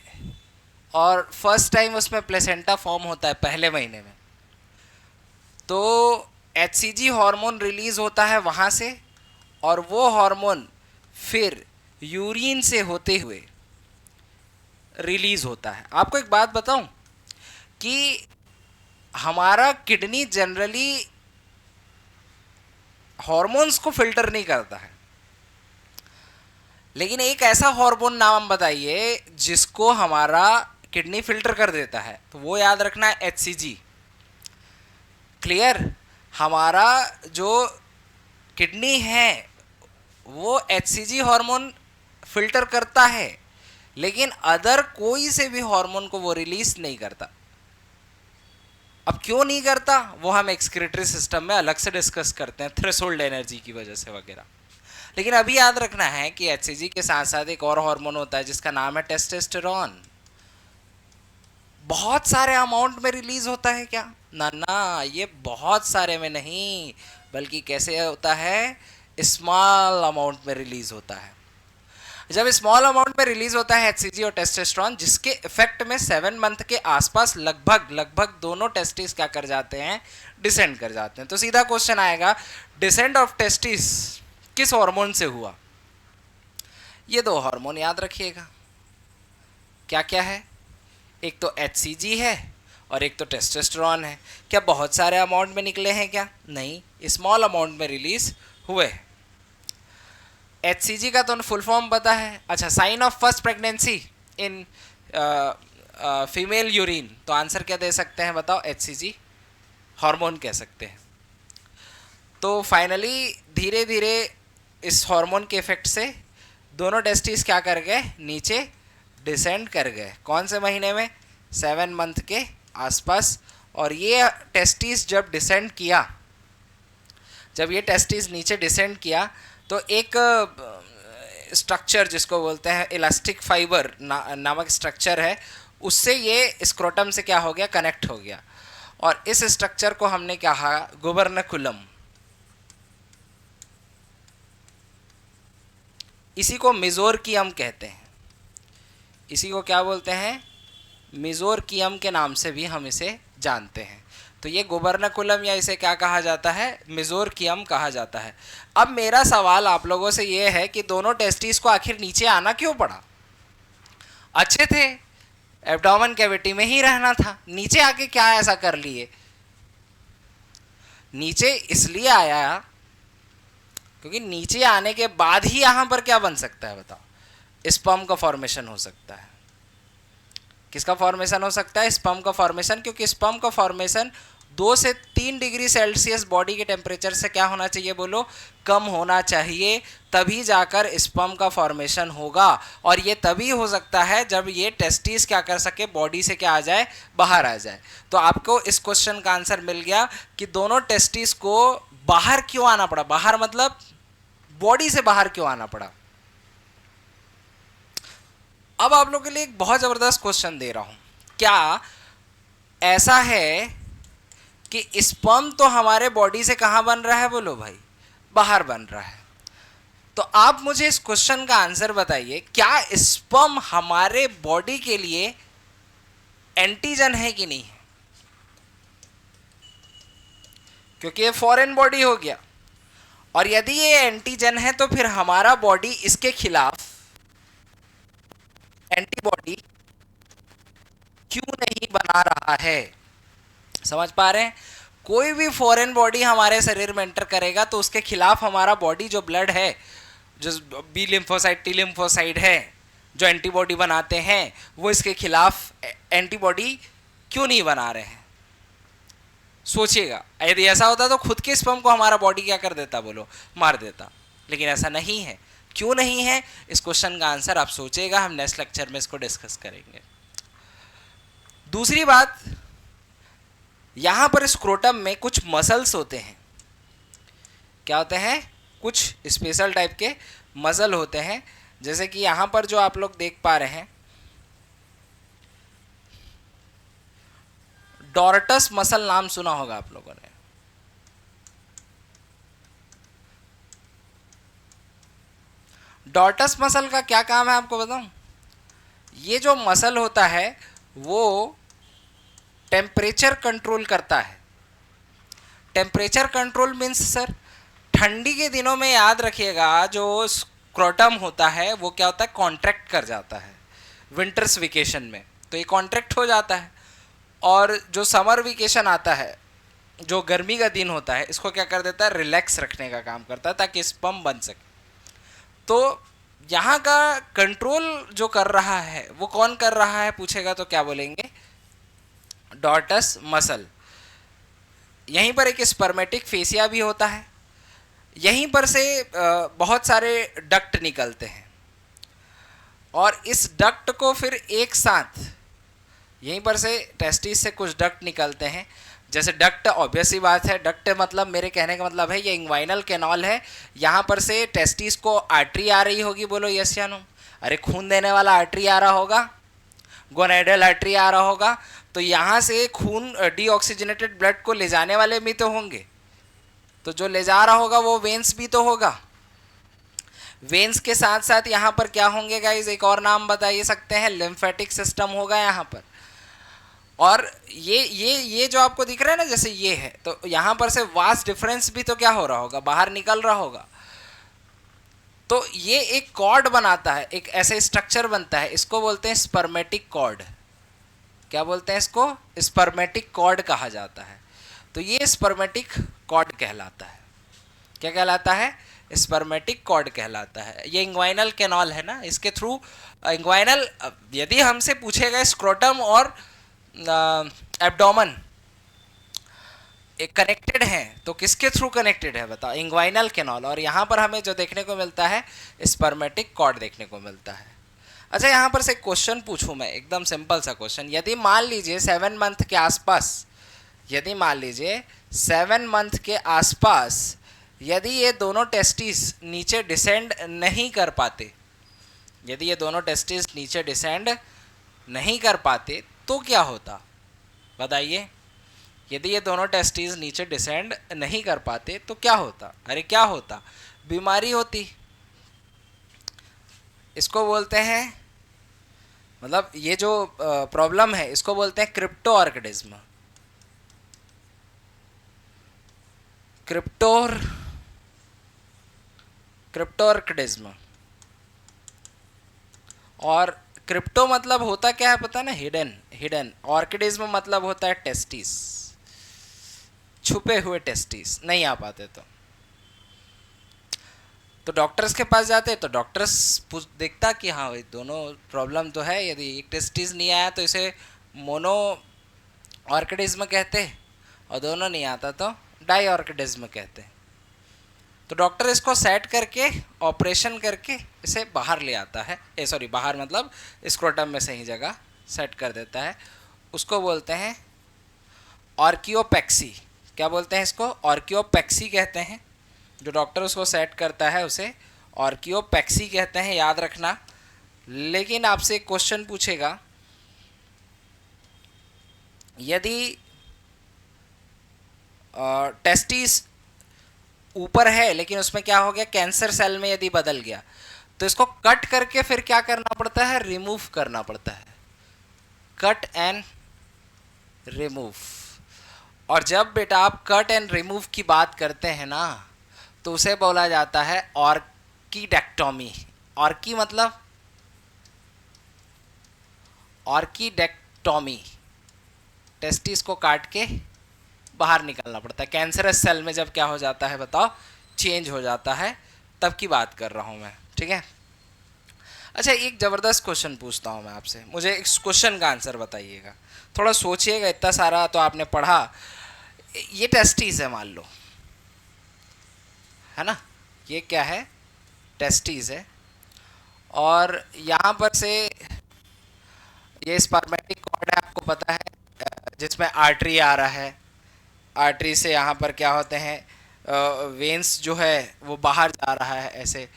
और फर्स्ट टाइम उसमें प्लेसेंटा फॉर्म होता है पहले महीने में, तो HCG हार्मोन रिलीज होता है वहाँ से, और वो हार्मोन फिर यूरिन से होते हुए रिलीज होता है। आपको एक बात बताऊं कि हमारा किडनी जनरली हार्मोन्स को फिल्टर नहीं करता है, लेकिन एक ऐसा हार्मोन नाम बताइए जिसको हमारा किडनी फिल्टर कर देता है, तो वो याद रखना है HCG। क्लियर, हमारा जो किडनी है वो HCG हार्मोन फिल्टर करता है, लेकिन अदर कोई से भी हार्मोन को वो रिलीज नहीं करता। अब क्यों नहीं करता वो हम एक्सक्रीटरी सिस्टम में अलग से डिस्कस करते हैं, थ्रेशोल्ड एनर्जी की वजह से वगैरह। लेकिन अभी याद रखना है कि HCG के साथ साथ एक और हार्मोन होता है जिसका नाम है टेस्टोस्टेरोन। बहुत सारे अमाउंट में रिलीज होता है क्या, ना ना, ये बहुत सारे में नहीं, बल्कि कैसे होता है, स्मॉल अमाउंट में रिलीज होता है। जब स्मॉल अमाउंट में रिलीज होता है एचसीजी और टेस्टोस्टेरोन, जिसके इफेक्ट में 7 मंथ के आसपास लगभग दोनों टेस्टिस क्या कर जाते हैं, डिसेंड कर जाते हैं। तो सीधा क्वेश्चन आएगा, डिसेंड ऑफ टेस्टिस किस हार्मोन से हुआ? ये 2 हार्मोन याद रखिएगा, क्या क्या है, एक तो एचसीजी है और एक तो टेस्टोस्टेरोन है। क्या बहुत सारे अमाउंट में निकले हैं क्या? नहीं, स्मॉल अमाउंट में रिलीज हुए। एचसीजी का तो फुल फॉर्म पता है। अच्छा, sign of first pregnancy in female urine, तो आंसर क्या दे सकते हैं बताओ? एचसीजी हार्मोन कह सकते हैं। तो फाइनली धीरे धीरे इस हार्मोन के इफेक्ट से दोनों टेस्टिस क्या कर गए, नीचे डिसेंड कर गए। कौन से महीने में? 7 मंथ के आसपास। और ये टेस्टिस जब डिसेंड किया, जब ये टेस्टिस नीचे डिसेंड किया, तो एक स्ट्रक्चर जिसको बोलते हैं इलास्टिक फाइबर नामक स्ट्रक्चर है, उससे ये स्क्रोटम से क्या हो गया, कनेक्ट हो गया। और इस स्ट्रक्चर को हमने कहा गुबर्नकुलम। इसी को मेसोरकियम कहते हैं। इसी को क्या बोलते हैं? मेसोरकियम के नाम से भी हम इसे जानते हैं। तो ये गुबर्नकुलम, या इसे क्या कहा जाता है, मेसोरकियम कहा जाता है। अब मेरा सवाल आप लोगों से ये है कि दोनों टेस्टिस को आखिर नीचे आना क्यों पड़ा? अच्छे थे, एब्डोमेन कैविटी में ही रहना था, नीचे आके क्या ऐसा कर लिए? नीचे इसलिए आया क्योंकि नीचे आने के बाद ही यहां पर क्या बन सकता है बताओ? स्पर्म का फॉर्मेशन हो सकता है। किसका फॉर्मेशन हो सकता है? स्पर्म का फॉर्मेशन। क्योंकि स्पर्म का फॉर्मेशन 2 से 3 डिग्री सेल्सियस बॉडी के टेम्परेचर से क्या होना चाहिए बोलो? कम होना चाहिए, तभी जाकर स्पर्म का फॉर्मेशन होगा। और ये तभी हो सकता है जब ये टेस्टिस क्या कर सके, बॉडी से क्या आ जाए, बाहर आ जाए। तो आपको इस क्वेश्चन का आंसर मिल गया कि दोनों टेस्टिस को बाहर क्यों आना पड़ा। बाहर मतलब बॉडी से बाहर क्यों आना पड़ा। अब आप लोगों के लिए एक बहुत जबरदस्त क्वेश्चन दे रहा हूं। क्या ऐसा है कि स्पर्म तो हमारे बॉडी से कहां बन रहा है बोलो भाई? बाहर बन रहा है। तो आप मुझे इस क्वेश्चन का आंसर बताइए, क्या स्पर्म हमारे बॉडी के लिए एंटीजन है कि नहीं है? क्योंकि ये फॉरेन बॉडी हो गया, और यदि ये एंटीजन है तो फिर हमारा बॉडी इसके खिलाफ एंटीबॉडी क्यों नहीं बना रहा है? समझ पा रहे हैं? कोई भी फॉरेन बॉडी हमारे शरीर में एंटर करेगा तो उसके खिलाफ हमारा बॉडी जो ब्लड है, जो बी लिम्फोसाइट, टी लिम्फोसाइट है, जो एंटीबॉडी बनाते हैं, वो इसके खिलाफ एंटीबॉडी क्यों नहीं बना रहे हैं? सोचिएगा, यदि ऐसा होता तो खुद के स्पर्म को हमारा बॉडी क्या कर देता बोलो? मार देता। लेकिन ऐसा नहीं है। क्यों नहीं है? इस क्वेश्चन का आंसर आप सोचिएगा, हम नेक्स्ट लेक्चर में इसको डिस्कस करेंगे। दूसरी बात, यहां पर स्क्रोटम में कुछ मसल्स होते हैं। क्या होते हैं? कुछ स्पेशल टाइप के मसल होते हैं। जैसे कि यहां पर जो आप लोग देख पा रहे हैं, डॉर्टस मसल नाम सुना होगा आप लोगों ने। डॉर्टस मसल का क्या काम है आपको बताऊं? ये जो मसल होता है वो टेम्परेचर कंट्रोल करता है। टेम्परेचर कंट्रोल मीन्स सर, ठंडी के दिनों में याद रखिएगा, जो स्क्रोटम होता है वो क्या होता है? कॉन्ट्रैक्ट कर जाता है विंटर्स वेकेशन में, तो ये कॉन्ट्रैक्ट हो जाता है। और जो समर वेकेशन आता है, जो गर्मी का दिन होता है, इसको क्या कर देता है? रिलैक्स रखने का काम करता है, ताकि स्पर्म बन सके। तो यहाँ का कंट्रोल जो कर रहा है वो कौन कर रहा है पूछेगा तो क्या बोलेंगे? डॉर्टस मसल। यहीं पर एक स्पर्मेटिक फेसिया भी होता है। यहीं पर से बहुत सारे डक्ट निकलते हैं, और इस डक्ट को फिर एक साथ, यहीं पर से टेस्टिस से कुछ डक्ट निकलते हैं। जैसे डक्ट, ऑब्वियस ही बात है, डक्ट मतलब, मेरे कहने का मतलब है, ये इंग्वाइनल कैनाल है। यहाँ पर से टेस्टिस को आर्टरी आ रही होगी, बोलो यस या नो? अरे खून देने वाला आर्टरी आ रहा होगा, गोनेडल आर्टरी आ रहा होगा। तो यहाँ से खून, डीऑक्सीजनेटेड ब्लड को ले जाने वाले भी तो होंगे, तो जो ले जा रहा होगा वो वेन्स भी तो होगा। वेन्स के साथ साथ यहाँ पर क्या होंगे गाइज, एक और नाम बताइए सकते हैं, लिम्फेटिक सिस्टम होगा यहाँ पर। और ये जो आपको दिख रहा है ना, जैसे ये है, तो यहाँ पर से वास्ट डिफरेंस भी तो क्या हो रहा होगा, बाहर निकल रहा होगा। तो ये एक कॉर्ड बनाता है, एक ऐसे स्ट्रक्चर बनता है, इसको बोलते हैं स्पर्मेटिक कॉर्ड। क्या बोलते हैं इसको? स्पर्मेटिक कॉर्ड कहा जाता है। तो ये स्पर्मेटिक कॉर्ड कहलाता है। क्या कहलाता है? स्पर्मेटिक कॉर्ड कहलाता है। ये इंग्वाइनल कैनाल है ना, इसके थ्रू इंग्वाइनल, यदि हमसे पूछेगा स्क्रोटम और एब्डोमन कनेक्टेड हैं तो किसके थ्रू कनेक्टेड है बताओ? Inguinal canal. और यहाँ पर हमें जो देखने को मिलता है स्पर्मेटिक कॉर्ड देखने को मिलता है। अच्छा, यहाँ पर से क्वेश्चन पूछूं मैं, एकदम सिंपल सा क्वेश्चन। यदि मान लीजिए 7 मंथ के आसपास, यदि मान लीजिए 7 मंथ के आसपास यदि ये दोनों टेस्टिस नीचे डिसेंड नहीं कर पाते, यदि ये दोनों टेस्टिस नीचे डिसेंड नहीं कर पाते तो क्या होता? बताइए। यदि ये दोनों टेस्टिस नीचे डिसेंड नहीं कर पाते तो क्या होता? अरे क्या होता? बीमारी होती। इसको बोलते हैं, मतलब ये जो प्रॉब्लम है इसको बोलते हैं क्रिप्टो ऑर्किडिज्म। क्रिप्टो ऑर्किडिज्म। और क्रिप्टो मतलब होता क्या है पता ना? हिडन। हिडन। ऑर्किडिज्म मतलब होता है टेस्टिस, छुपे हुए टेस्टिस नहीं आ पाते। तो डॉक्टर्स के पास जाते तो डॉक्टर्स देखता कि हाँ भाई दोनों प्रॉब्लम तो है, यदि एक टेस्टिस नहीं आया तो इसे मोनो ऑर्किडिज्म कहते, और दोनों नहीं आता तो डाई ऑर्किडिज्म कहते। तो डॉक्टर इसको सेट करके ऑपरेशन करके इसे बाहर ले आता है, सॉरी बाहर मतलब स्क्रोटम में सही जगह सेट कर देता है। उसको बोलते हैं ऑर्कियोपेक्सी। क्या बोलते हैं इसको? ऑर्कियोपेक्सी कहते हैं। जो डॉक्टर उसको सेट करता है उसे ऑर्कियोपेक्सी कहते हैं, याद रखना। लेकिन आपसे एक क्वेश्चन पूछेगा, यदि टेस्टिस ऊपर है लेकिन उसमें क्या हो गया, कैंसर सेल में यदि बदल गया, तो इसको कट करके फिर क्या करना पड़ता है? रिमूव करना पड़ता है। Cut and remove. और जब बेटा आप कट एंड रिमूव की बात करते हैं ना, तो उसे बोला जाता है ऑर्किडेक्टोमी। ऑर्की मतलब ऑर्किडेक्टोमी। टेस्टिस को काट के बाहर निकालना पड़ता है। कैंसरस सेल में जब क्या हो जाता है बताओ? चेंज हो जाता है, तब की बात कर रहा हूं मैं, ठीक है। अच्छा, एक ज़बरदस्त क्वेश्चन पूछता हूं मैं आपसे, मुझे इस क्वेश्चन का आंसर बताइएगा। थोड़ा सोचिएगा, इतना सारा तो आपने पढ़ा। ये टेस्टिस है मान लो, है ना? ये क्या है? टेस्टिस है। और यहाँ पर से ये स्पर्मेटिक कॉर्ड है, आपको पता है, जिसमें आर्टरी आ रहा है। आर्टरी से यहाँ पर क्या होते हैं, वेंस जो है वो बाहर जा रहा है, ऐसे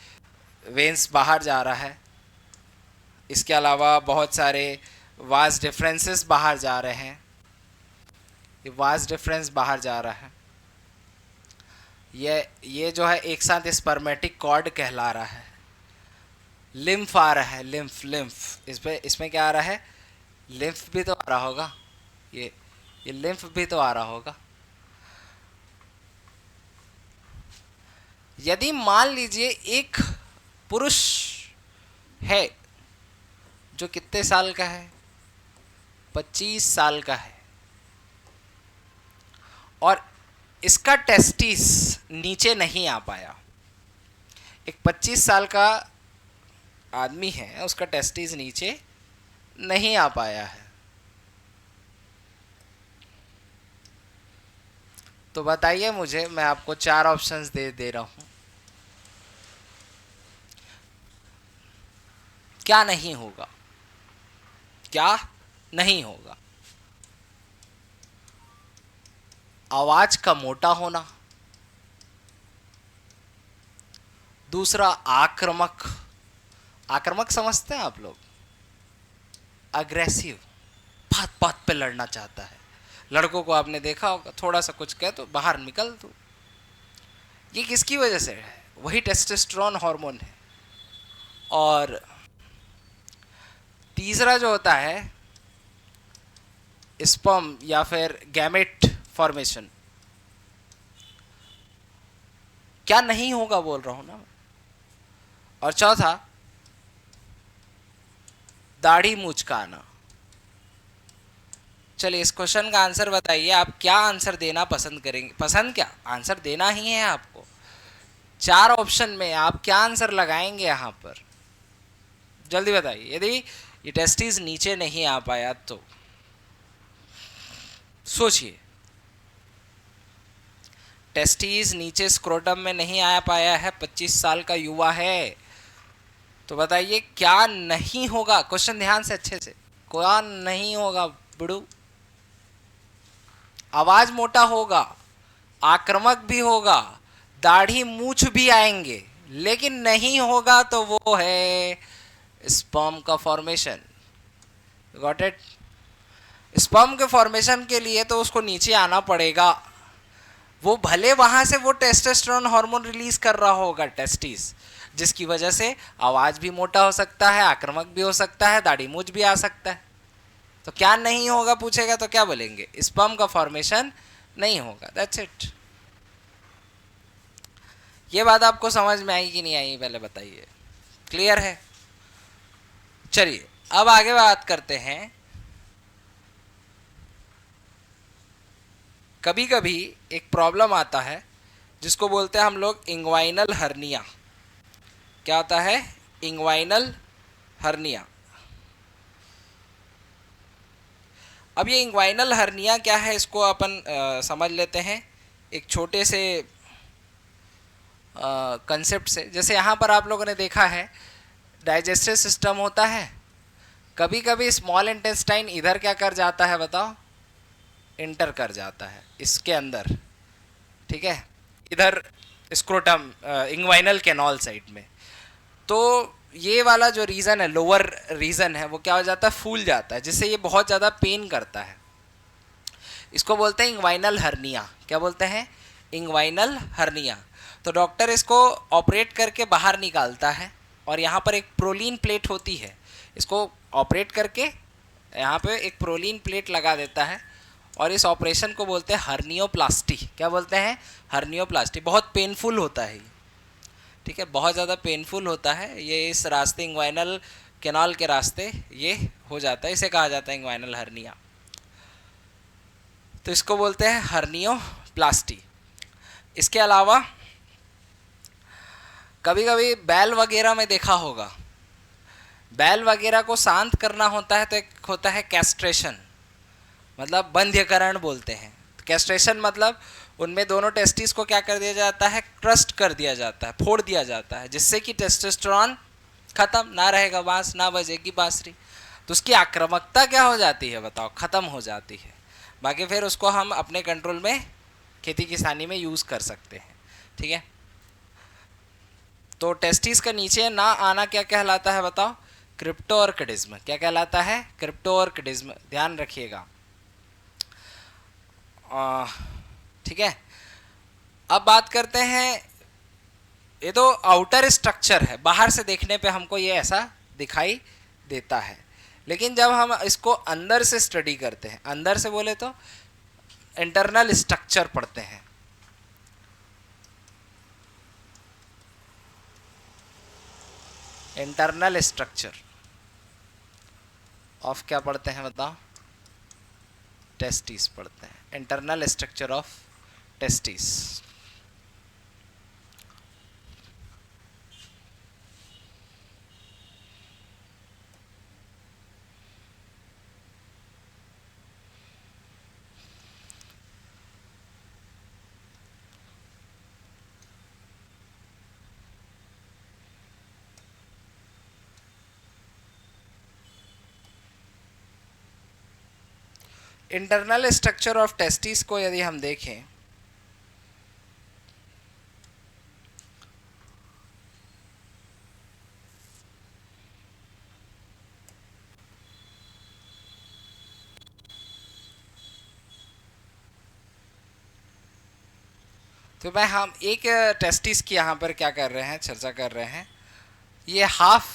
वेंस बाहर जा रहा है। इसके अलावा बहुत सारे वास डिफरेंसेस बाहर जा रहे हैं। ये वास डिफरेंस बाहर जा रहा है। ये जो है एक साथ स्पर्मेटिक कॉर्ड कहला रहा है। लिम्फ आ रहा है, लिम्फ इसमें क्या आ रहा है? लिम्फ भी तो आ रहा होगा। ये लिम्फ भी तो आ रहा होगा। यदि मान लीजिए एक पुरुष है जो कितने साल का है? 25 साल का है, और इसका टेस्टिस नीचे नहीं आ पाया। एक 25 साल का आदमी है, उसका टेस्टिस नीचे नहीं आ पाया है, तो बताइए मुझे, मैं आपको 4 ऑप्शंस दे रहा हूं, क्या नहीं होगा? क्या नहीं होगा? आवाज का मोटा होना, दूसरा आक्रामक। आक्रामक समझते हैं आप लोग? अग्रेसिव, बात बात पे लड़ना चाहता है। लड़कों को आपने देखा होगा, थोड़ा सा कुछ कहे तो बाहर निकल दो। ये किसकी वजह से है? वही टेस्टोस्टेरोन हार्मोन है। और तीसरा जो होता है स्पर्म या फिर गैमेट फॉर्मेशन, क्या नहीं होगा बोल रहा हूं ना। और चौथा दाढ़ी मूंछ का आना। चलिए इस क्वेश्चन का आंसर बताइए, आप क्या आंसर देना पसंद करेंगे? पसंद क्या, आंसर देना ही है आपको। चार ऑप्शन में आप क्या आंसर लगाएंगे यहां पर, जल्दी बताइए। यदि ये टेस्टिस नीचे नहीं आ पाया तो सोचिए, टेस्टिस नीचे स्क्रोटम में नहीं आ पाया है, 25 साल का युवा है, तो बताइए क्या नहीं होगा। क्वेश्चन ध्यान से अच्छे से, क्या नहीं होगा बुड़ू? आवाज मोटा होगा, आक्रामक भी होगा, दाढ़ी मूछ भी आएंगे, लेकिन नहीं होगा तो वो है स्पर्म का फॉर्मेशन। Got it? स्पर्म के फॉर्मेशन के लिए तो उसको नीचे आना पड़ेगा। वो भले वहां से वो टेस्टोस्टेरोन हार्मोन रिलीज कर रहा होगा टेस्टिस, जिसकी वजह से आवाज भी मोटा हो सकता है, आक्रामक भी हो सकता है, दाढ़ी मूछ भी आ सकता है। तो क्या नहीं होगा पूछेगा तो क्या बोलेंगे? स्पर्म का फॉर्मेशन नहीं होगा। That's it. ये बात आपको समझ में आई कि नहीं आई, पहले बताइए। क्लियर है? चलिए अब आगे बात करते हैं। कभी कभी एक प्रॉब्लम आता है जिसको बोलते हैं हम लोग इंग्वाइनल हर्निया। क्या होता है? Inguinal hernia. अब ये इंग्वाइनल हर्निया क्या है, इसको अपन समझ लेते हैं एक छोटे से कंसेप्ट से। जैसे यहाँ पर आप लोगों ने देखा है डाइजेस्टिव सिस्टम होता है, कभी कभी स्मॉल इंटेस्टाइन इधर क्या कर जाता है बताओ? इंटर कर जाता है इसके अंदर, ठीक है, इधर स्क्रोटम इंग्वाइनल कैनॉल साइड में। तो ये वाला जो रीजन है, लोअर रीजन है, वो क्या हो जाता है? फूल जाता है, जिससे ये बहुत ज़्यादा पेन करता है। इसको बोलते हैं इंग्वाइनल हर्निया। क्या बोलते हैं? Inguinal hernia. तो डॉक्टर इसको ऑपरेट करके बाहर निकालता है, और यहाँ पर एक प्रोलीन प्लेट होती है, इसको ऑपरेट करके यहाँ पे एक प्रोलीन प्लेट लगा देता है, और इस ऑपरेशन को बोलते हैं हर्नियोप्लास्टी। क्या बोलते हैं? हर्नियोप्लास्टी। बहुत पेनफुल होता है ये, ठीक है, बहुत ज़्यादा पेनफुल होता है ये। इस रास्ते इंग्वाइनल कैनाल के रास्ते ये हो जाता है, इसे कहा जाता है इंग्वाइनल हर्निया। तो इसको बोलते हैं हर्नियोप्लास्टी। इसके अलावा कभी कभी बैल वगैरह में देखा होगा, बैल वगैरह को शांत करना होता है तो एक होता है कैस्ट्रेशन, मतलब बंध्यकरण बोलते हैं। कैस्ट्रेशन मतलब उनमें दोनों टेस्टिस को क्या कर दिया जाता है? क्रस्ट कर दिया जाता है, फोड़ दिया जाता है, जिससे कि टेस्टोस्टेरोन खत्म, ना रहेगा बांस, ना बजेगी बांसुरी। तो उसकी आक्रामकता क्या हो जाती है बताओ? खत्म हो जाती है। बाकी फिर उसको हम अपने कंट्रोल में खेती किसानी में यूज़ कर सकते हैं, ठीक है। तो टेस्टिस का नीचे ना आना क्या कहलाता है बताओ? क्रिप्टोऑर्किडिज्म। क्या कहलाता है? क्रिप्टोऑर्किडिज्म। ध्यान रखिएगा, ठीक है। अब बात करते हैं, ये तो आउटर स्ट्रक्चर है, बाहर से देखने पे हमको ये ऐसा दिखाई देता है, लेकिन जब हम इसको अंदर से स्टडी करते हैं, अंदर से बोले तो इंटरनल स्ट्रक्चर पढ़ते हैं। इंटरनल स्ट्रक्चर ऑफ क्या पढ़ते हैं बताओ? टेस्टिस पढ़ते हैं, internal structure of testis. Internal structure of testis को यदि हम देखें तो मैं हम एक टेस्टिस की यहाँ पर क्या कर रहे हैं, चर्चा कर रहे हैं। ये हाफ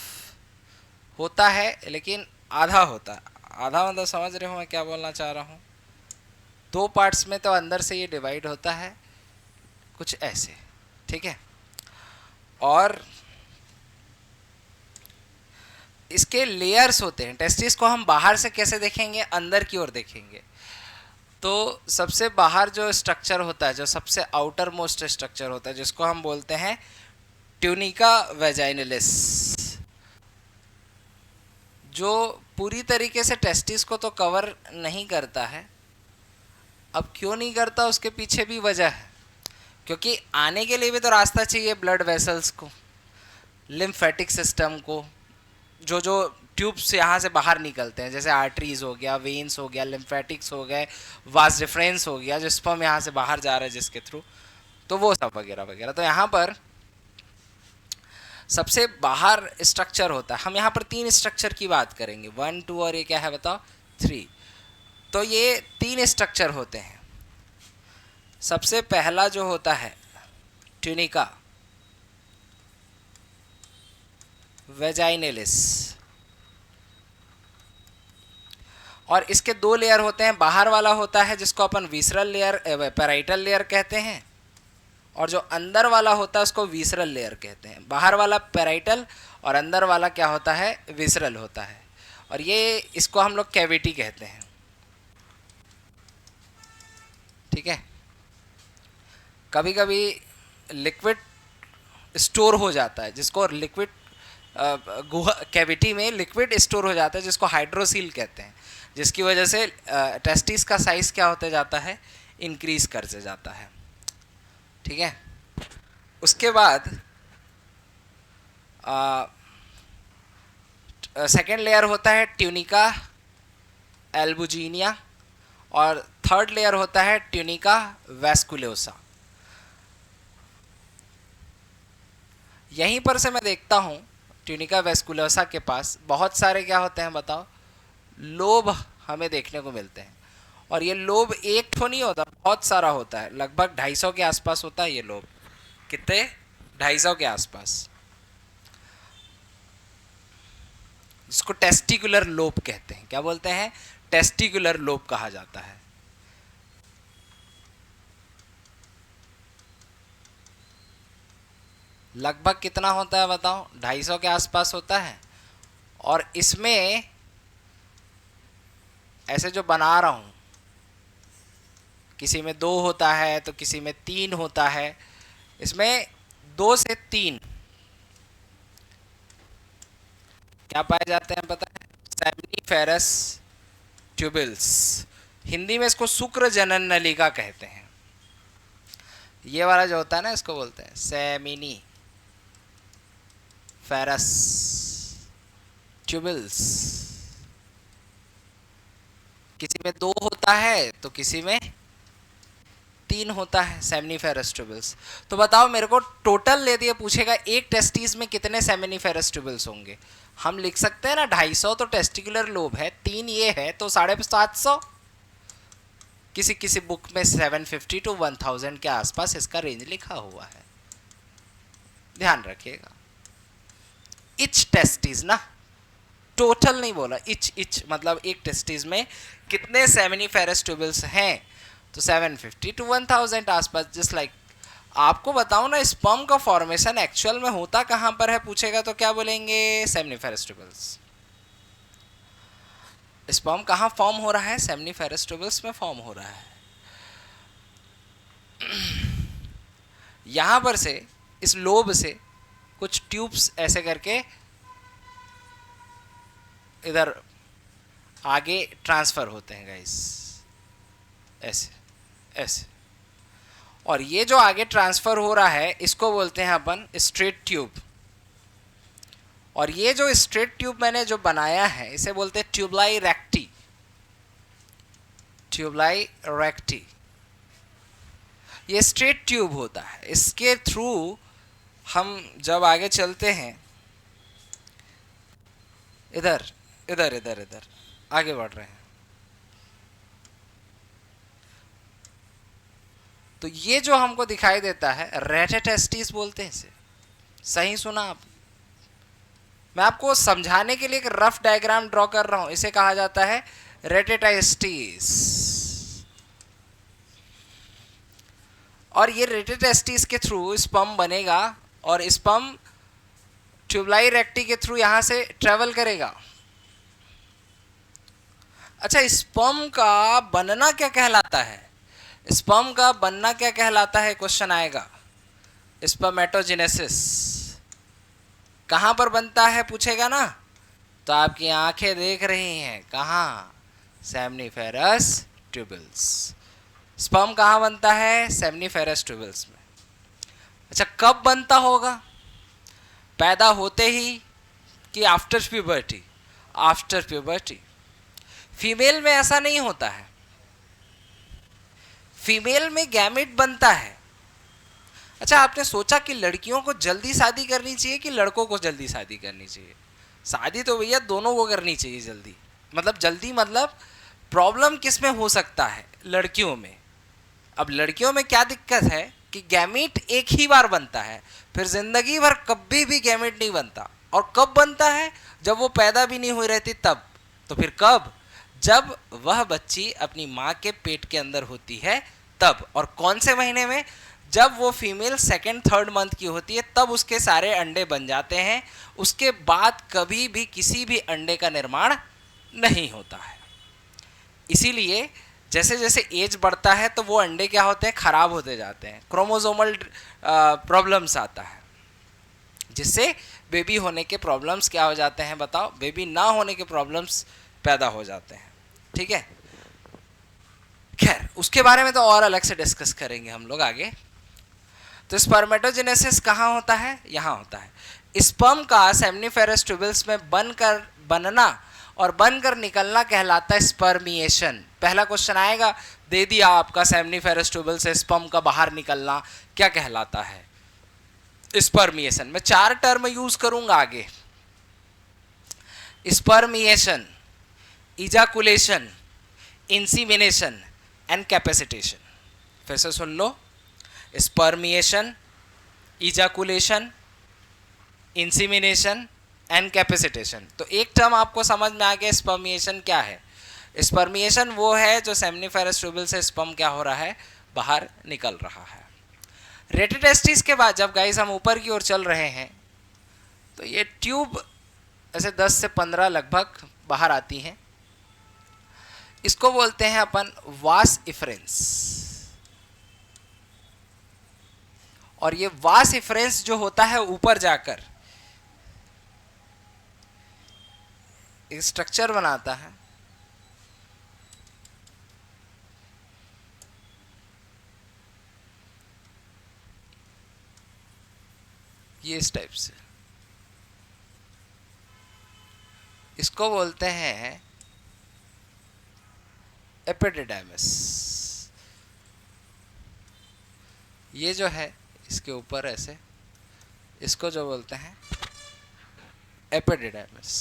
होता है लेकिन आधा होता है। आधा मतलब समझ रहे हो मैं क्या बोलना चाह रहा हूँ। दो पार्ट्स में तो अंदर से ये डिवाइड होता है कुछ ऐसे, ठीक है। और इसके लेयर्स होते हैं। टेस्टिस को हम बाहर से कैसे देखेंगे, अंदर की ओर देखेंगे। तो सबसे बाहर जो स्ट्रक्चर होता है, जो सबसे आउटर मोस्ट स्ट्रक्चर होता है, जिसको हम बोलते हैं ट्यूनिका वेजाइनलिस, जो पूरी तरीके से टेस्टिस को तो कवर नहीं करता है। अब क्यों नहीं करता, उसके पीछे भी वजह है। क्योंकि आने के लिए भी तो रास्ता चाहिए ब्लड वेसल्स को, लिम्फेटिक सिस्टम को, जो जो ट्यूब्स यहाँ से बाहर निकलते हैं, जैसे आर्टरीज हो गया, वेन्स हो गया, लिम्फेटिक्स हो गए, वास डिफरेंस हो गया, जो स्पर्म यहाँ से बाहर जा रहा है जिसके थ्रू, तो वो सब वगैरह वगैरह। तो यहाँ पर सबसे बाहर स्ट्रक्चर होता है। हम यहाँ पर 3 स्ट्रक्चर की बात करेंगे, 1 2 और ये क्या है बताओ, 3। तो ये 3 स्ट्रक्चर होते हैं। सबसे पहला जो होता है ट्यूनिका वेजाइनलिस, और इसके 2 लेयर होते हैं। बाहर वाला होता है जिसको अपन विसरल लेयर, पैराइटल लेयर कहते हैं, और जो अंदर वाला होता है उसको विसरल लेयर कहते हैं। बाहर वाला पैराइटल और अंदर वाला क्या होता है, विसरल होता है। और ये इसको हम लोग कैविटी कहते हैं, ठीक है। कभी कभी लिक्विड स्टोर हो जाता है, जिसको लिक्विड गुहा कैविटी में लिक्विड स्टोर हो जाता है, जिसको हाइड्रोसील कहते हैं, जिसकी वजह से टेस्टिस का साइज क्या होते जाता है, इंक्रीज करते जाता है, ठीक है। उसके बाद सेकेंड लेयर होता है ट्यूनिका एल्बुजिनिया, और थर्ड लेयर होता है ट्यूनिका वैस्कुलोसा। यहीं पर से मैं देखता हूँ ट्यूनिका वेस्कुलोसा के पास बहुत सारे क्या होते हैं बताओ, लोब हमें देखने को मिलते हैं। और ये लोब एक तो नहीं होता, बहुत सारा होता है, लगभग 250 के आसपास होता है ये लोब। कितने, 250 के आसपास, जिसको टेस्टिकुलर लोब कहते हैं। क्या बोलते हैं, टेस्टिकुलर लोब कहा जाता है। लगभग कितना होता है बताओ, 250 के आसपास होता है। और इसमें ऐसे जो बना रहा हूं, किसी में 2 होता है तो किसी में 3 होता है। इसमें 2 से 3 क्या पाए जाते हैं पता है, सेमिनिफेरस ट्यूबिल्स। हिंदी में इसको शुक्र जनन नलिका कहते हैं। ये वाला जो होता है ना, इसको बोलते हैं सेमिनी फेरस ट्यूबिल्स। किसी में 2 होता है तो किसी में 3 होता है सेमिनिफेरस ट्यूबिल्स। तो बताओ मेरे को, टोटल यदि ये पूछेगा एक टेस्टिस में कितने सेमिनिफेरस ट्यूबिल्स होंगे, हम लिख सकते हैं ना 250 तो टेस्टिकुलर लोब है, 3 ये है तो 750। किसी किसी बुक में 750 to 1000 के आसपास इसका रेंज लिखा हुआ है, ध्यान रखिएगा। इच टेस्टिस ना, टोटल नहीं बोला, इच इच मतलब एक टेस्टिस में कितने सेमिनिफेरस ट्यूबिल्स हैं, तो 750 to 1000 आसपास। जस्ट लाइक आपको बताऊं ना, स्पर्म का फॉर्मेशन एक्चुअल में होता कहां पर है पूछेगा तो क्या बोलेंगे, सेमिनिफेरस ट्यूबिल्स। स्पर्म कहां फॉर्म हो रहा है, सेमिनिफेरस ट्यूबिल्स में फॉर्म हो रहा है। यहां पर से इस लोब से कुछ ट्यूब्स ऐसे करके इधर आगे ट्रांसफर होते हैं गाइस, ऐसे ऐसे। और ये जो आगे ट्रांसफर हो रहा है इसको बोलते हैं अपन स्ट्रेट ट्यूब। और ये जो स्ट्रेट ट्यूब मैंने जो बनाया है इसे बोलते हैं ट्यूबलाई रेक्टी, ट्यूबलाई रेक्टी। ये स्ट्रेट ट्यूब होता है, इसके थ्रू हम जब आगे चलते हैं, इधर इधर इधर इधर आगे बढ़ रहे हैं, तो ये जो हमको दिखाई देता है रेटेटेस्टिस बोलते हैं इसे। सही सुना आप, मैं आपको समझाने के लिए एक रफ डायग्राम ड्रॉ कर रहा हूं, इसे कहा जाता है रेटेटाइस्टीस। और ये रेटेटाइस्टीस के थ्रू स्पर्म बनेगा और स्पर्म ट्यूबलाई रेक्टी के थ्रू यहां से ट्रेवल करेगा। अच्छा, स्पर्म का बनना क्या कहलाता है? स्पर्म का बनना क्या कहलाता है, क्वेश्चन आएगा। स्पर्मेटोजेनेसिस कहां पर बनता है पूछेगा ना, तो आपकी आंखें देख रही हैं कहां, सेमनीफेरस ट्यूबल्स। स्पर्म कहां बनता है? सेमनीफेरस ट्यूबल्स में। अच्छा, कब बनता होगा? पैदा होते ही कि after puberty? After puberty. Female में ऐसा नहीं होता है, फीमेल में गैमेट बनता है। अच्छा, आपने सोचा कि लड़कियों को जल्दी शादी करनी चाहिए कि लड़कों को जल्दी शादी करनी चाहिए? शादी तो भैया दोनों को करनी चाहिए जल्दी। जल्दी मतलब प्रॉब्लम किस में हो सकता है? लड़कियों में। अब लड़कियों में क्या दिक्कत है कि गैमेट एक ही बार बनता है, फिर जिंदगी भर कभी भी गैमेट नहीं बनता। और कब बनता है? जब वो पैदा भी नहीं हुई रहती तब। तो फिर कब? जब वह बच्ची अपनी माँ के पेट के अंदर होती है तब। और कौन से महीने में? जब वो फीमेल सेकेंड थर्ड मंथ की होती है तब उसके सारे अंडे बन जाते हैं। उसके बाद कभी भी किसी भी अंडे का निर्माण नहीं होता है। इसीलिए जैसे जैसे एज बढ़ता है तो वो अंडे क्या होते हैं? खराब होते जाते हैं, क्रोमोसोमल प्रॉब्लम्स आता है, जिससे बेबी होने के प्रॉब्लम्स क्या हो जाते हैं बताओ? बेबी ना होने के प्रॉब्लम्स पैदा हो जाते हैं। ठीक है, खैर उसके बारे में तो और अलग से डिस्कस करेंगे हम लोग आगे। तो स्पर्मेटोजेनेसिस कहाँ होता है? यहाँ होता है। स्पर्म का सेमनीफेरस ट्यूबल्स में बनना और बनकर निकलना कहलाता है स्पर्मिएशन। पहला क्वेश्चन आएगा, दे दिया आपका, सेमनीफेरस ट्यूबल से स्पर्म का बाहर निकलना क्या कहलाता है? स्पर्मिएशन। मैं 4 टर्म यूज करूंगा आगे। Spermiation, ejaculation, insemination and capacitation. फिर से सुन लो, spermiation, ejaculation, insemination and capacitation. तो एक टर्म आपको समझ में आ गया, स्पर्मिएशन क्या है? स्पर्मिएशन वो है जो सेमनीफेरस ट्यूबल से स्पर्म क्या हो रहा है? बाहर निकल रहा है। रेटेटेस्टिस के बाद जब गाइस हम ऊपर की ओर चल रहे हैं तो ये ट्यूब ऐसे 10 से 15 लगभग बाहर आती हैं। इसको बोलते हैं अपन वास इफरेंस। और ये वास इफरेंस जो होता है ऊपर जाकर एक स्ट्रक्चर बनाता है, ये इस टाइप से। इसको बोलते हैं एपिडिडाइमिस। ये जो है इसके ऊपर ऐसे, इसको जो बोलते हैं एपिडिडाइमिस।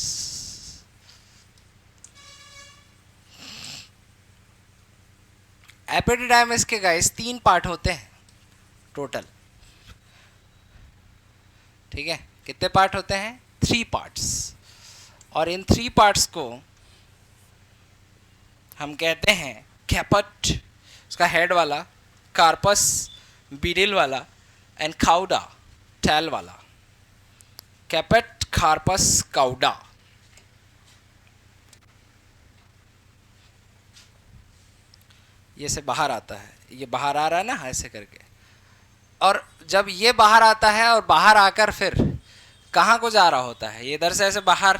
एपिडिडाइमिस के गाइस 3 पार्ट होते हैं टोटल। ठीक है, कितने पार्ट होते हैं? 3 पार्ट्स। और इन 3 पार्ट्स को हम कहते हैं कैपट, उसका हेड वाला, कार्पस बीडिल वाला एंड काउडा टैल वाला। कैपेट, कार्पस, काउडा। ये से बाहर आता है, ये बाहर आ रहा है ना ऐसे करके। और जब ये बाहर आता है और बाहर आकर फिर कहाँ को जा रहा होता है? ये इधर से ऐसे बाहर,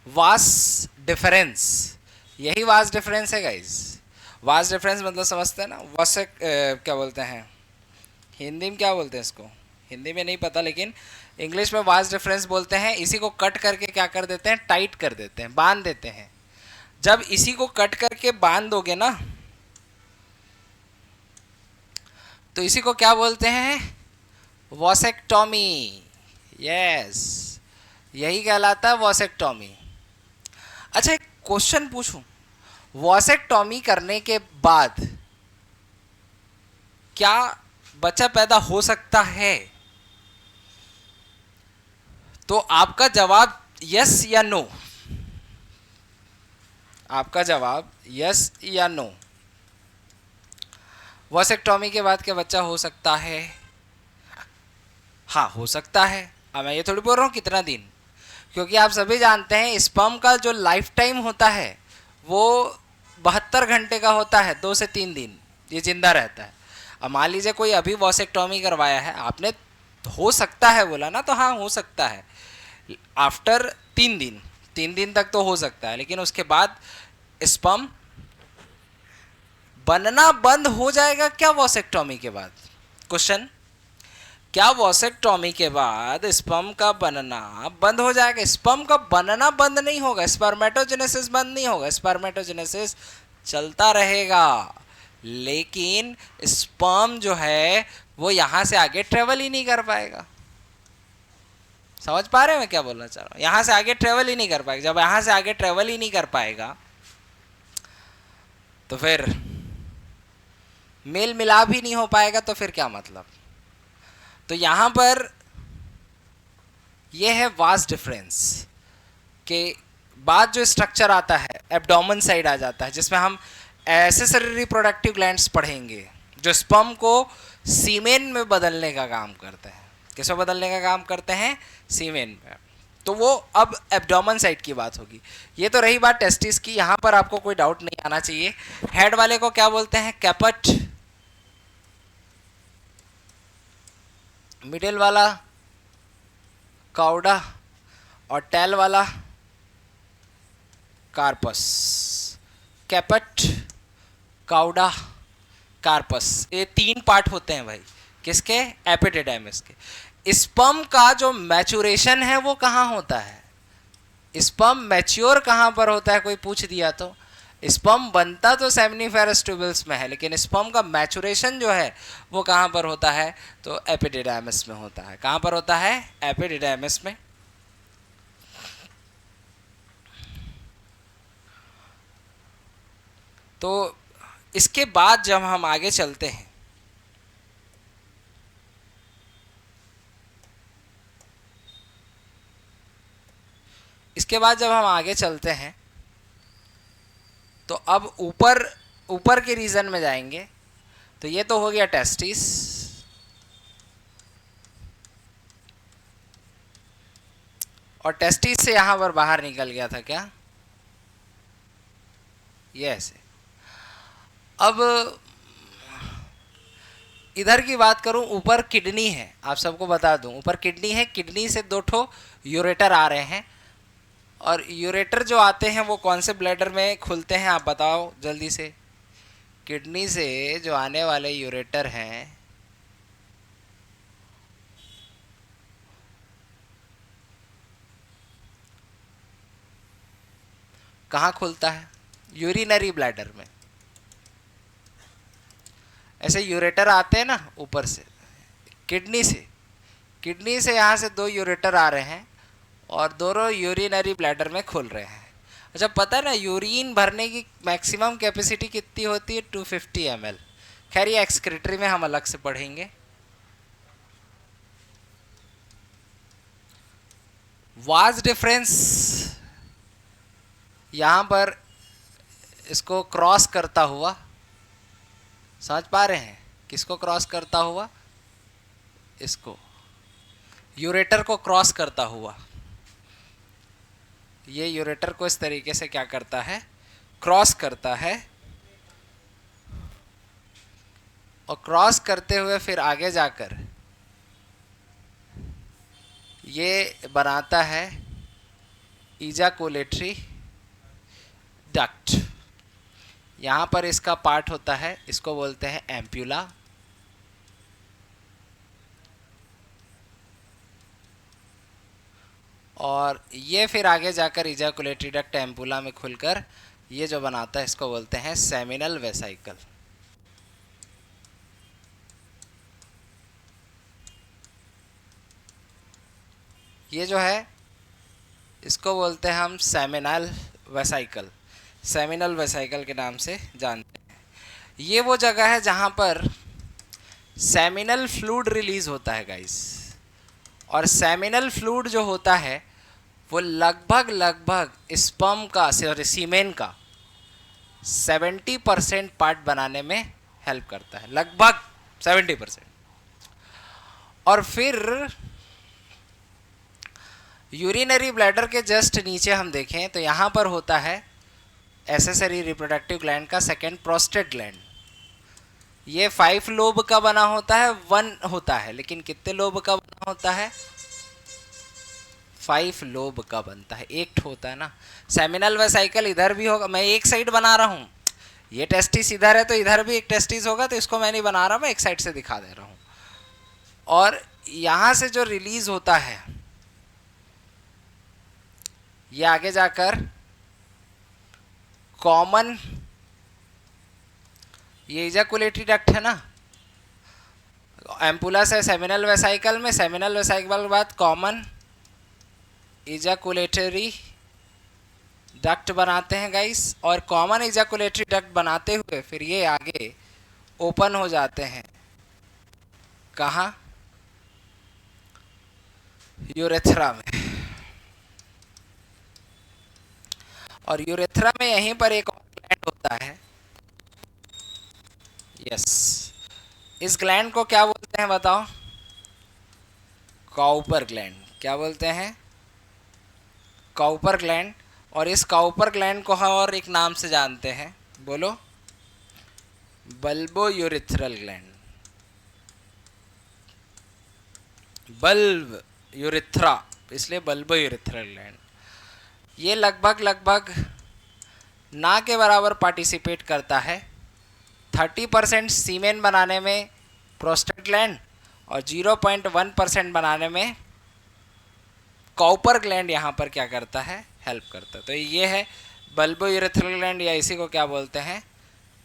वास डिफरेंस। यही वास डिफरेंस है गाइस। वास डिफरेंस मतलब समझते हैं ना? वसे क्या बोलते हैं हिंदी में, क्या बोलते हैं इसको? हिंदी में नहीं पता, लेकिन इंग्लिश में वास डिफरेंस बोलते हैं। इसी को कट करके क्या कर देते हैं? टाइट कर देते हैं, बांध देते हैं। जब इसी को कट करके बांध दोगे ना तो इसी को क्या बोलते हैं? वॉसेक्टॉमी। यस, यही कहलाता है वॉसेक्टॉमी। अच्छा, एक क्वेश्चन पूछूं, वॉसेक्टॉमी करने के बाद क्या बच्चा पैदा हो सकता है? तो आपका जवाब यस या नो, आपका जवाब यस या नो। वॉसेक्टॉमी के बाद क्या बच्चा हो सकता है? हाँ हो सकता है। अब मैं ये थोड़ी बोल रहा हूँ कितना दिन, क्योंकि आप सभी जानते हैं स्पर्म का जो लाइफ टाइम होता है वो 72 घंटे का होता है, 2 से 3 दिन ये जिंदा रहता है। अब मान लीजिए कोई अभी वॉसेक्टॉमी करवाया है, आपने हो सकता है बोला ना, तो हाँ हो सकता है आफ्टर 3 दिन, 3 दिन तक तो हो सकता है, लेकिन उसके बाद स्पर्म बनना बंद हो जाएगा क्या वॉसेक्टॉमी के बाद? क्वेश्चन, क्या वॉसेक्टॉमी के बाद स्पर्म का बनना बंद हो जाएगा? स्पर्म का बनना बंद नहीं होगा, स्पर्मेटोजेनेसिस बंद नहीं होगा, स्पर्मेटोजेनेसिस चलता रहेगा, लेकिन स्पर्म जो है वो यहां से आगे ट्रेवल ही नहीं कर पाएगा। समझ पा रहे हैं मैं क्या बोलना चाह रहा हूं? यहां से आगे ट्रेवल ही नहीं कर पाएगा। जब यहां से आगे ट्रेवल ही नहीं कर पाएगा तो फिर मेल मिलाप ही नहीं हो पाएगा, तो फिर क्या मतलब? तो यहां पर यह है वास्ट डिफरेंस के बाद जो स्ट्रक्चर आता है एब्डोमेन साइड आ जाता है, जिसमें हम एक्सेसरी रिप्रोडक्टिव ग्लैंड्स पढ़ेंगे जो स्पर्म को सीमेन में बदलने का काम करते हैं। किसमें बदलने का काम करते हैं? सीमेन में। तो वो अब एब्डोमेन साइड की बात होगी। ये तो रही बात टेस्टिस की, यहाँ पर आपको कोई डाउट नहीं आना चाहिए। हेड वाले को क्या बोलते हैं? कैपट। मिडिल वाला काउडा, और टेल वाला कार्पस। कैपट, काउडा, कार्पस, ये 3 पार्ट होते हैं भाई। किसके? एपिडिडाइमिस के। स्पर्म का जो मैचुरेशन है वो कहाँ होता है? स्पर्म मैच्योर कहाँ पर होता है? कोई पूछ दिया तो स्पर्म बनता तो सेमिनिफेरस ट्यूबल्स में है, लेकिन स्पर्म का मैचुरेशन जो है वो कहाँ पर होता है? तो एपिडिडाइमिस में होता है। कहाँ पर होता है? एपिडिडाइमिस में। तो इसके बाद जब हम आगे चलते हैं, इसके बाद जब हम आगे चलते हैं तो अब ऊपर ऊपर के रीजन में जाएंगे। तो ये तो हो गया टेस्टिस, और टेस्टिस से यहां पर बाहर निकल गया था क्या? ये ऐसे। अब इधर की बात करूं, ऊपर किडनी है, आप सबको बता दूं ऊपर किडनी है। किडनी से 2 ठो यूरेटर आ रहे हैं, और यूरेटर जो आते हैं वो कौन से ब्लैडर में खुलते हैं आप बताओ जल्दी से? किडनी से जो आने वाले यूरेटर हैं कहाँ खुलता है? यूरिनरी ब्लैडर में। ऐसे यूरेटर आते हैं ना ऊपर से, किडनी से। किडनी से यहाँ से 2 यूरेटर आ रहे हैं और दोनों यूरिनरी ब्लैडर में खुल रहे हैं। अच्छा, पता है ना यूरिन भरने की मैक्सिमम कैपेसिटी कितनी होती है? 250 ml। खैर ये एक्सक्रीटरी में हम अलग से पढ़ेंगे। वाज डिफरेंस यहाँ पर इसको क्रॉस करता हुआ, समझ पा रहे हैं? किसको क्रॉस करता हुआ? इसको, यूरेटर को क्रॉस करता हुआ। ये यूरेटर को इस तरीके से क्या करता है? क्रॉस करता है, और क्रॉस करते हुए फिर आगे जाकर ये बनाता है इजाकुलेटरी डक्ट। यहाँ पर इसका पार्ट होता है, इसको बोलते हैं एम्प्यूला। और ये फिर आगे जाकर इजाकुलेटरी डक्ट एम्पुला में खुलकर ये जो बनाता है इसको बोलते हैं सेमिनल वेसाइकल। ये जो है इसको बोलते हैं हम सेमिनल वेसाइकल। सेमिनल वेसाइकल के नाम से जानते हैं। ये वो जगह है जहाँ पर सेमिनल फ्लूइड रिलीज होता है गाइस। और सेमिनल फ्लूइड जो होता है वो लगभग स्पर्म का, सॉरी सीमेन का 70% पार्ट बनाने में हेल्प करता है, लगभग 70%। और फिर यूरिनरी ब्लैडर के जस्ट नीचे हम देखें तो यहाँ पर होता है एसेसरी रिप्रोडक्टिव ग्लैंड का सेकेंड, प्रोस्टेट ग्लैंड। ये 5 लोब का बना होता है, 1 होता है, लेकिन कितने लोब का बना होता है? 5 लोब का बनता है, एक होता है ना। सेमिनल वेसाइकल इधर भी होगा, मैं एक साइड बना रहा हूँ, ये टेस्टिस इधर है तो इधर भी एक टेस्टिस होगा, तो इसको मैं नहीं बना रहा, मैं एक साइड से दिखा दे रहा हूँ। और यहाँ से जो रिलीज होता है ये आगे जाकर कॉमन, ये इजैकुलेटरी डक्ट है ना, एम्पुलस है सेमिनल वेसाइकल में, सेमिनल वेसाइकल के बाद कॉमन इजैकुलेटरी डक्ट बनाते हैं गाइस। और कॉमन इजैकुलेटरी डक्ट बनाते हुए फिर ये आगे ओपन हो जाते हैं, कहाँ? यूरेथ्रा में। और यूरेथ्रा में यहीं पर एक और ग्लैंड होता है, यस। इस ग्लैंड को क्या बोलते हैं बताओ? Cowper gland. क्या बोलते हैं? Cowper gland. और इस काउपर ग्लैंड को हम और एक नाम से जानते हैं, बोलो? Bulbo urethral gland, bulb urethra, इसलिए बल्बो यूरिथ्रल ग्लैंड। ये लगभग ना के बराबर पार्टिसिपेट करता है, 30% सीमेन बनाने में प्रोस्टेट ग्लैंड और 0.1% बनाने में काउपर ग्लैंड यहाँ पर क्या करता है? हेल्प करता है। तो ये है बल्बो यूरेथ्रल ग्लैंड, या इसी को क्या बोलते हैं?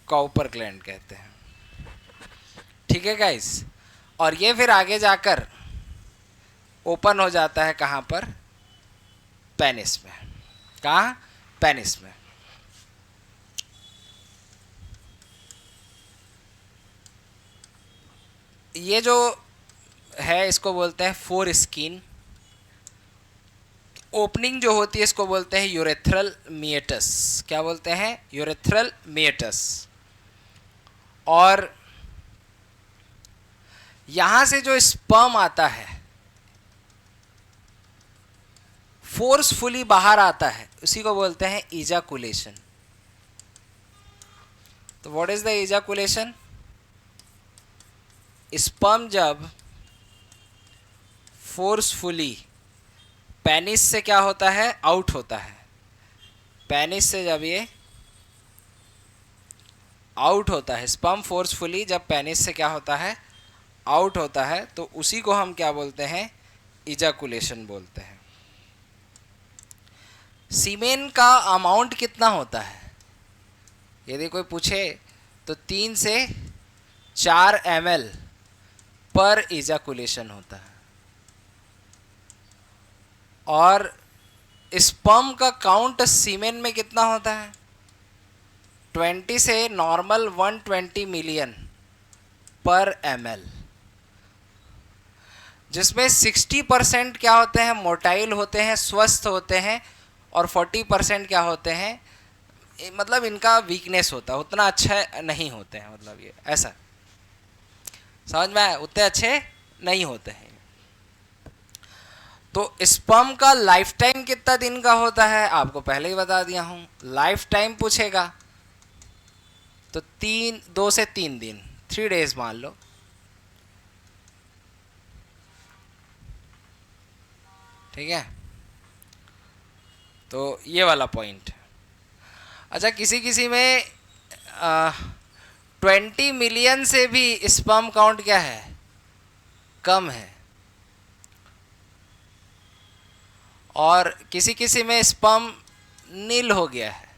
काउपर ग्लैंड कहते हैं। ठीक है गाइस। और ये फिर आगे जाकर ओपन हो जाता है कहाँ पर? पेनिस में। कहाँ? पेनिस में। ये जो है इसको बोलते हैं फोर स्किन। ओपनिंग जो होती है इसको बोलते हैं यूरेथ्रल मिएटस। क्या बोलते हैं? Urethral meatus. और यहां से जो स्पर्म आता है फोर्सफुली बाहर आता है, उसी को बोलते हैं इजाकुलेशन। तो what is the ejaculation? Sperm जब फोर्सफुली पेनिस से क्या होता है? आउट होता है। पेनिस से जब ये आउट होता है, स्पर्म फोर्सफुली जब पेनिस से क्या होता है? आउट होता है, तो उसी को हम क्या बोलते हैं? इजाकुलेशन बोलते हैं। सीमेन का अमाउंट कितना होता है? यदि कोई पूछे तो 3 से 4 ml पर इजाकुलेशन होता है। और स्पर्म का काउंट सीमेन में कितना होता है? 20 से नॉर्मल 120 मिलियन पर ml, जिसमें 60% क्या होते हैं? मोटाइल होते हैं, स्वस्थ होते हैं, और 40% क्या होते हैं? मतलब इनका वीकनेस होता है, उतना अच्छा नहीं होते हैं, मतलब ये ऐसा समझ में आया? उतने अच्छे नहीं होते हैं। तो स्पर्म का लाइफ टाइम कितना दिन का होता है? आपको पहले ही बता दिया हूं। लाइफ टाइम पूछेगा तो 2 से 3 दिन, 3 डेज मान लो। ठीक है, तो ये वाला पॉइंट। अच्छा, किसी किसी में 20 मिलियन से भी स्पर्म काउंट क्या है? कम है। और किसी किसी में स्पर्म नील हो गया है।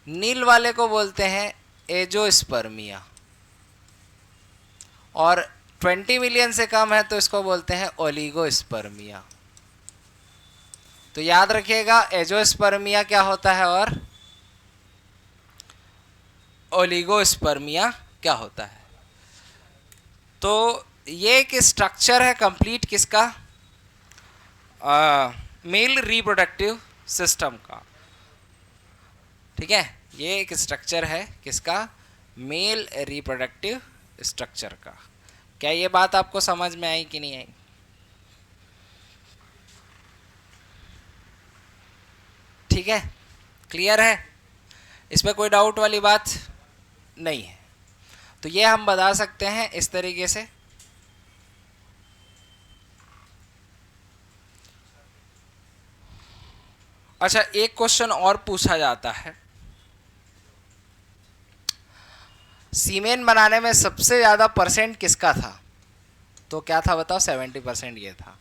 नील वाले को बोलते हैं एजोस्पर्मिया। और 20 मिलियन से कम है तो इसको बोलते हैं ओलिगोस्पर्मिया। तो याद रखिएगा, एजोस्पर्मिया क्या होता है और ओलिगोस्पर्मिया क्या होता है। तो ये एक स्ट्रक्चर है कंप्लीट किसका? मेल रिप्रोडक्टिव सिस्टम का। ठीक है, ये एक स्ट्रक्चर है किसका? मेल रिप्रोडक्टिव स्ट्रक्चर का। क्या ये बात आपको समझ में आई कि नहीं आई? ठीक है, क्लियर है, इसमें कोई डाउट वाली बात नहीं है। तो ये हम बता सकते हैं इस तरीके से। अच्छा, एक क्वेश्चन और पूछा जाता है, सीमेन बनाने में सबसे ज़्यादा परसेंट किसका था? तो क्या था बताओ? 70% ये था।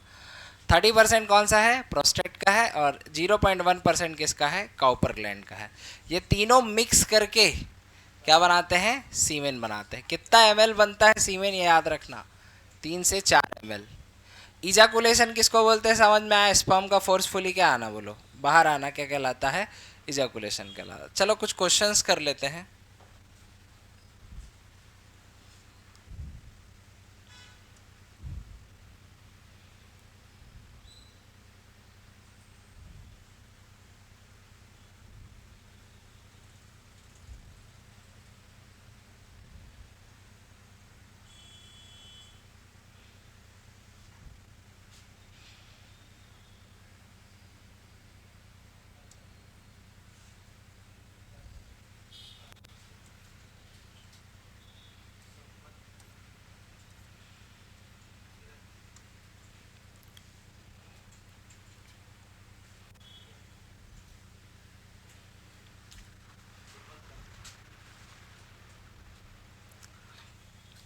30% कौन सा है? प्रोस्टेट का है, और 0.1% किसका है? काउपर ग्लैंड का है। ये तीनों मिक्स करके क्या बनाते हैं? सीमेन बनाते हैं। कितना ml बनता है सीमेन, ये याद रखना, 3 से 4 ml। इजाकुलेशन किसको बोलते हैं? समझ में आया? स्पर्म का फोर्सफुली क्या आना, बोलो, बाहर आना, क्या कहलाता है? इजाकुलेशन कहलाता है। चलो कुछ क्वेश्चंस कर लेते हैं।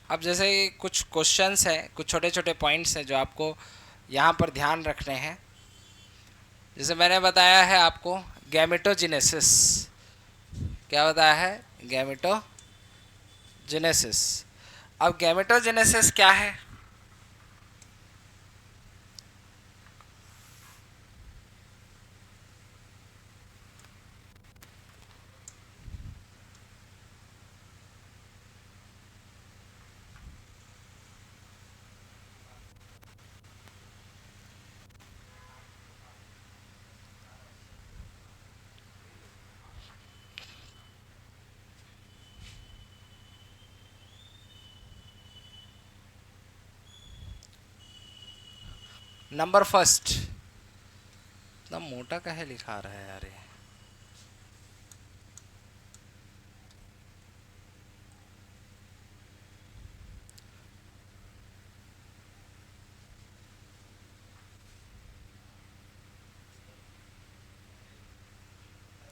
अब जैसे कुछ क्वेश्चंस हैं, कुछ छोटे छोटे पॉइंट्स हैं जो आपको यहाँ पर ध्यान रखने हैं। जैसे मैंने बताया है आपको गैमेटोजेनेसिस, क्या बताया है? गैमेटोजेनेसिस। अब गैमेटोजेनेसिस क्या है? नंबर फर्स्ट, इतना मोटा काहे लिखा रहा है यार ये?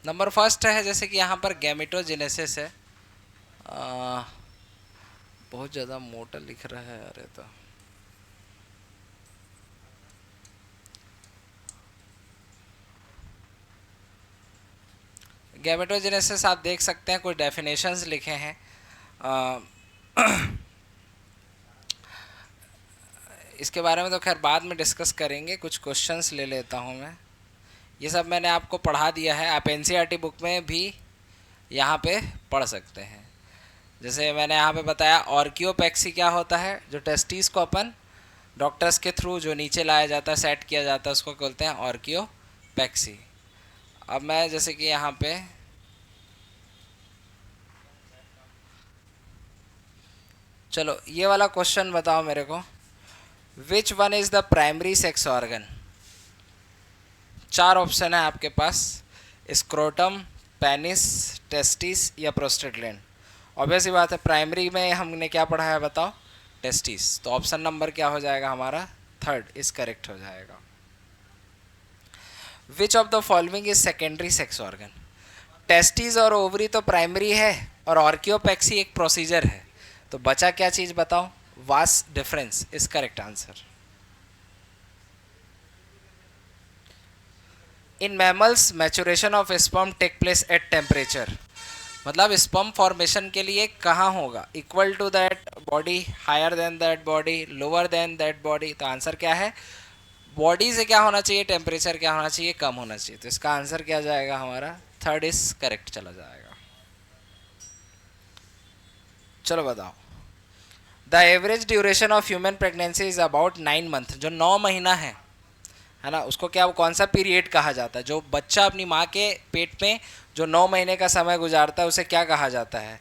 नंबर फर्स्ट है, जैसे कि यहाँ पर गैमेटोजेनेसिस है। बहुत ज़्यादा मोटा लिख रहा है यार ये तो। गैमेटोजेनेसिस आप देख सकते हैं, कुछ डेफिनेशंस लिखे हैं। इसके बारे में तो खैर बाद में डिस्कस करेंगे, कुछ क्वेश्चंस ले लेता हूँ मैं। ये सब मैंने आपको पढ़ा दिया है, आप एनसीईआरटी बुक में भी यहाँ पे पढ़ सकते हैं। जैसे मैंने यहाँ पे बताया ऑर्कियोपेक्सी क्या होता है, जो टेस्टिस को अपन डॉक्टर्स के थ्रू जो नीचे लाया जाता है, सेट किया जाता है, उसको बोलते हैं ऑर्कियोपेक्सी। अब मैं जैसे कि यहाँ पे चलो ये वाला क्वेश्चन बताओ मेरे को, which one is the primary sex organ? 4 option है आपके पास, स्क्रोटम, पेनिस, टेस्टिस या प्रोस्टेट ग्लैंड। ऑब्वियस ही बात है, प्राइमरी में हमने क्या पढ़ा है बताओ? टेस्टिस। तो ऑप्शन नंबर क्या हो जाएगा हमारा? थर्ड इज करेक्ट हो जाएगा। Which of the following is secondary sex organ? Testis और ओवरी तो प्राइमरी है, और ऑर्कियोपेक्सी एक प्रोसीजर है। तो बचा क्या चीज़ बताओ? Vas deferens is correct answer. In mammals maturation of sperm take place at temperature, मतलब स्पर्म फॉर्मेशन के लिए कहाँ होगा? Equal to that body, higher than that body, lower than that body. तो आंसर क्या है? बॉडी से क्या होना चाहिए? टेम्परेचर क्या होना चाहिए? कम होना चाहिए। तो इसका आंसर क्या जाएगा हमारा? थर्ड इज करेक्ट चला जाएगा। चलो बताओ, the average duration of human pregnancy is about 9 month, जो 9 महीना है है ना, उसको क्या, कौन सा पीरियड कहा जाता है? जो बच्चा अपनी माँ के पेट में जो 9 महीने का समय गुजारता है उसे क्या कहा जाता है?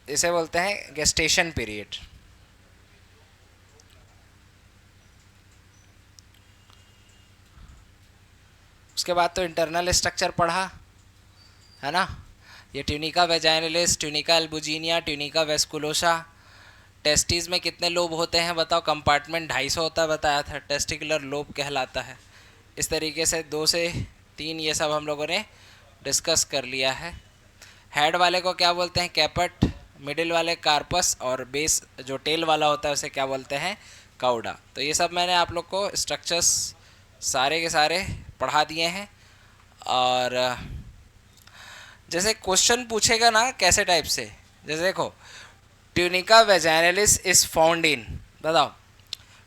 इसे बोलते हैं गेस्टेशन पीरियड। उसके बाद तो इंटरनल स्ट्रक्चर पढ़ा, है ना, ये tunica vaginalis, tunica albuginea, tunica vasculosa. Testis में कितने लोब होते हैं बताओ? कंपार्टमेंट 250 होता है, बताया था, टेस्टिकुलर लोब कहलाता है। इस तरीके से 2 से 3 ये सब हम लोगों ने डिस्कस कर लिया है। हेड वाले को क्या बोलते हैं? कैपट। मिडिल वाले कार्पस, और बेस जो टेल वाला होता है उसे क्या बोलते हैं? काउडा। तो ये सब मैंने आप लोग को स्ट्रक्चर्स सारे के सारे पढ़ा दिए हैं। और जैसे क्वेश्चन पूछेगा ना कैसे टाइप से, जैसे देखो, tunica vaginalis is found in, बताओ,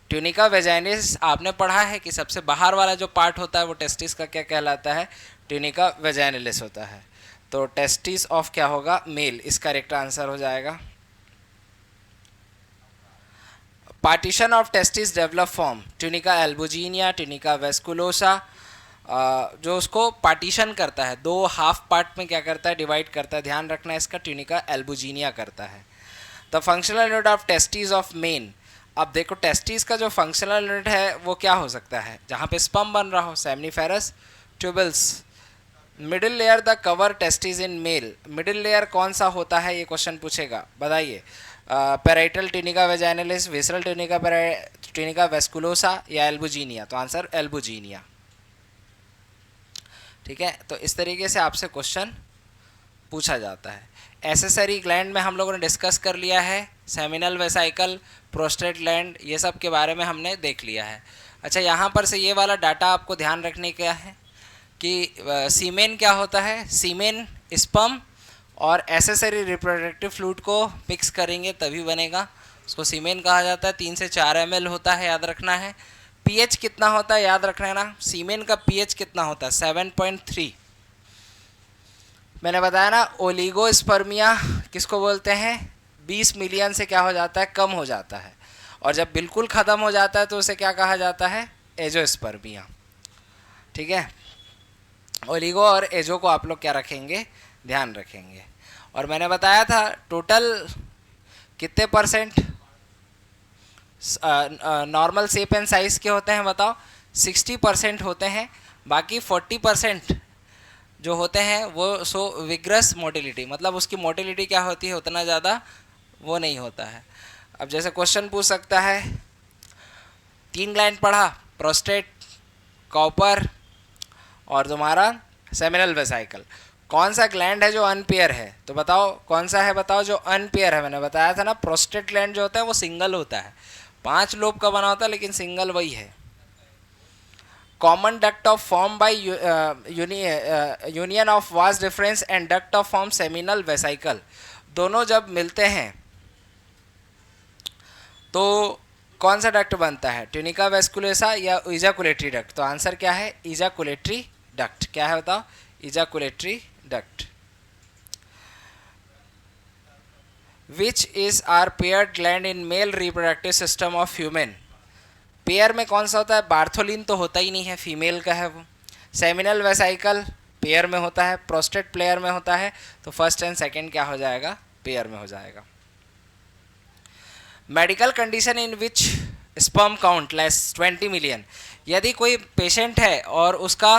ट्यूनिका वेजाइनलिस आपने पढ़ा है कि सबसे बाहर वाला जो पार्ट होता है वो टेस्टिस का क्या कहलाता है? ट्यूनिका वेजाइनलिस होता है। तो टेस्टिस ऑफ क्या होगा? मेल, इसका करेक्ट आंसर हो जाएगा। Partition of testis develop form tunica albuginea, tunica vasculosa. जो उसको पार्टीशन करता है, 2 हाफ पार्ट में क्या करता है? डिवाइड करता है। ध्यान रखना है इसका, ट्यूनिका एल्बुजिनिया करता है। The functional unit of testis of main. अब देखो टेस्टिस का जो फंक्शनल यूनिट है वो क्या हो सकता है? जहाँ पे स्पर्म बन रहा हो, seminiferous tubules. Middle layer the cover testis in male. Middle layer कौन सा होता है? ये क्वेश्चन पूछेगा, बताइए। Parietal tunica vaginalis, visceral tunica vasculosa या एल्बुजिनिया? तो आंसर एल्बुजिनिया। ठीक है, तो इस तरीके से आपसे क्वेश्चन पूछा जाता है। एसेसरी ग्लैंड में हम लोगों ने डिस्कस कर लिया है, सेमिनल वेसाइकल, प्रोस्टेट ग्लैंड, ये सब के बारे में हमने देख लिया है। अच्छा, यहाँ पर से ये वाला डाटा आपको ध्यान रखने का है कि सीमेन क्या होता है? सीमेन स्पर्म और एसेसरी रिप्रोडक्टिव फ्लूइड को मिक्स करेंगे तभी बनेगा, उसको सीमेन कहा जाता है। 3 से 4 ml होता है, याद रखना है। पीएच कितना होता है याद रखना है ना, सीमेन का पीएच कितना होता है? 7.3। मैंने बताया ना, ओलिगोस्पर्मिया किसको बोलते हैं? 20 मिलियन से क्या हो जाता है? कम हो जाता है। और जब बिल्कुल ख़त्म हो जाता है तो उसे क्या कहा जाता है? एजोस्पर्मिया। ठीक है, ओलिगो और एजो को आप लोग क्या रखेंगे? ध्यान रखेंगे। और मैंने बताया था टोटल कितने percent normal shape and size के होते हैं बताओ? 60% होते हैं। बाकी 40% जो होते हैं वो सो विग्रस मोटिलिटी, मतलब उसकी मोटिलिटी क्या होती है? उतना ज़्यादा वो नहीं होता है। अब जैसे क्वेश्चन पूछ सकता है, 3 ग्लैंड पढ़ा, प्रोस्टेट, कॉपर और तुम्हारा सेमिनल वेसाइकल। कौन सा ग्लैंड है जो अनपेयर है? तो बताओ कौन सा है, बताओ जो अनपेयर है। मैंने बताया था ना, प्रोस्टेट ग्लैंड जो होता है वो सिंगल होता है, 5 लोब का बना होता है लेकिन सिंगल वही है। Common duct of form by union of vas deferens and duct of form seminal vesicle, दोनों जब मिलते हैं तो कौन सा डक्ट बनता है? ट्यूनिका वेस्कुलोसा या इजाकुलेटरी डक्ट? तो आंसर क्या है? Ejaculatory duct. क्या है बताओ? Ejaculatory duct. Which is are paired gland in male reproductive system of human? Pair में कौन सा होता है? बार्थोलिन तो होता ही नहीं है, फीमेल का है वो। सेमिनल वेसाइकल पेयर में होता है, प्रोस्टेट प्लेयर में होता है, तो फर्स्ट एंड सेकंड क्या हो जाएगा? पेयर में हो जाएगा। Medical condition in which sperm count less 20 million. यदि कोई पेशेंट है और उसका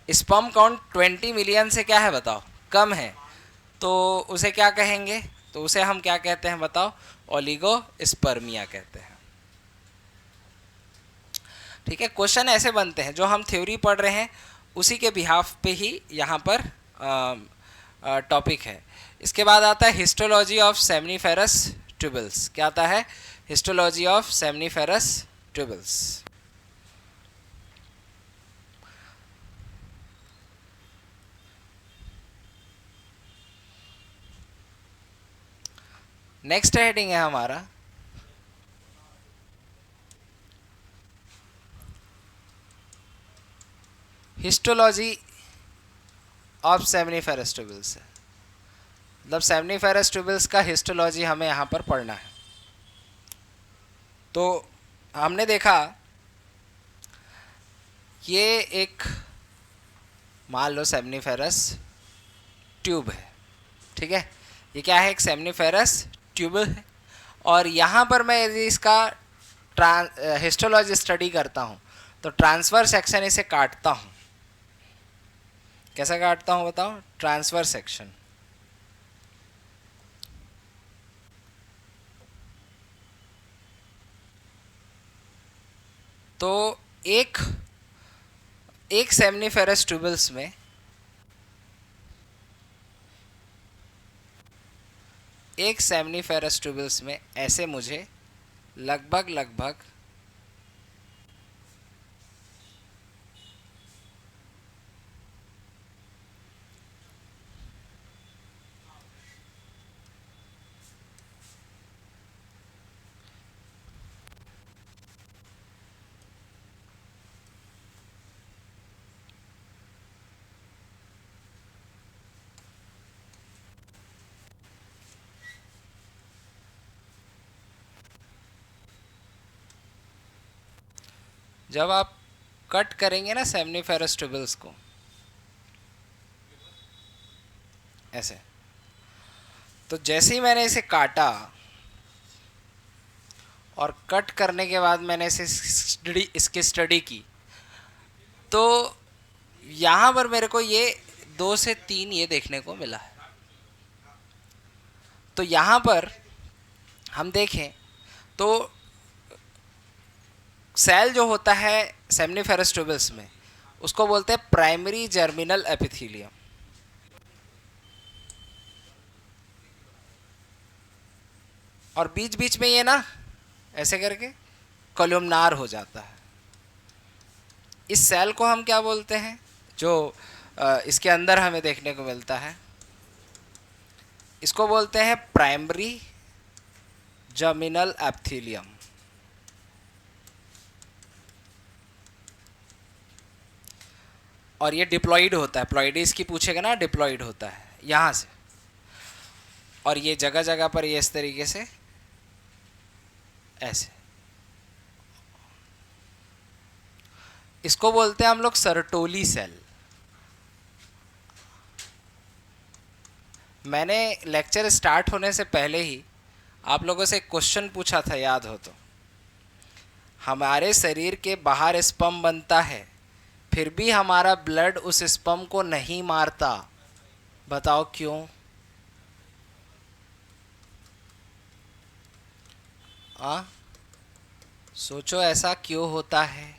स्पर्म काउंट 20 मिलियन से क्या है बताओ? कम है, तो उसे क्या कहेंगे? तो उसे हम क्या कहते हैं बताओ? ओलिगोस्पर्मिया कहते हैं। ठीक है, क्वेश्चन ऐसे बनते हैं, जो हम थ्योरी पढ़ रहे हैं उसी के बिहाफ पे ही यहाँ पर टॉपिक है। इसके बाद आता है हिस्टोलॉजी ऑफ सेमनीफेरस ट्यूबल्स। क्या आता है? Histology of seminiferous tubules. Next heading है हमारा हिस्टोलॉजी ऑफ सेमनीफेरस ट्यूबल्स। मतलब सेमनीफेरस ट्यूबल्स का हिस्टोलॉजी हमें यहाँ पर पढ़ना है। तो हमने देखा ये एक मान लो सेमनीफेरस ट्यूब है, ठीक है। ये क्या है? एक सेमनीफेरस ट्यूब है। और यहाँ पर मैं यदि इसका हिस्टोलॉजी स्टडी करता हूँ तो ट्रांसफर सेक्शन इसे काटता हूँ। कैसा काटता हूँ बताओ? Transfer section. तो एक एक सेमनीफेरस ट्यूबल्स में ऐसे मुझे लगभग लगभग जब आप कट करेंगे ना सेमनीफेरस ट्यूबल्स को ऐसे, तो जैसे ही मैंने इसे काटा और कट करने के बाद मैंने इसकी स्टडी की, तो यहाँ पर मेरे को ये 2 से 3 ये देखने को मिला है। तो यहाँ पर हम देखें तो सेल जो होता है सेमनीफेरस ट्यूबल्स में, उसको बोलते हैं प्राइमरी जर्मिनल एपिथेलियम। और बीच बीच में ये ना ऐसे करके कॉलमनार हो जाता है। इस सेल को हम क्या बोलते हैं? जो इसके अंदर हमें देखने को मिलता है, इसको बोलते हैं प्राइमरी जर्मिनल एपिथेलियम। और ये डिप्लॉइड होता है, प्लॉइडी इसकी पूछेगा ना, डिप्लॉइड होता है यहाँ से। और ये जगह जगह पर ये इस तरीके से ऐसे, इसको बोलते हैं हम लोग सर्टोली सेल। मैंने लेक्चर स्टार्ट होने से पहले ही आप लोगों से एक क्वेश्चन पूछा था, याद हो तो। हमारे शरीर के बाहर स्पर्म बनता है, फिर भी हमारा ब्लड उस स्पर्म को नहीं मारता। बताओ क्यों? सोचो ऐसा क्यों होता है?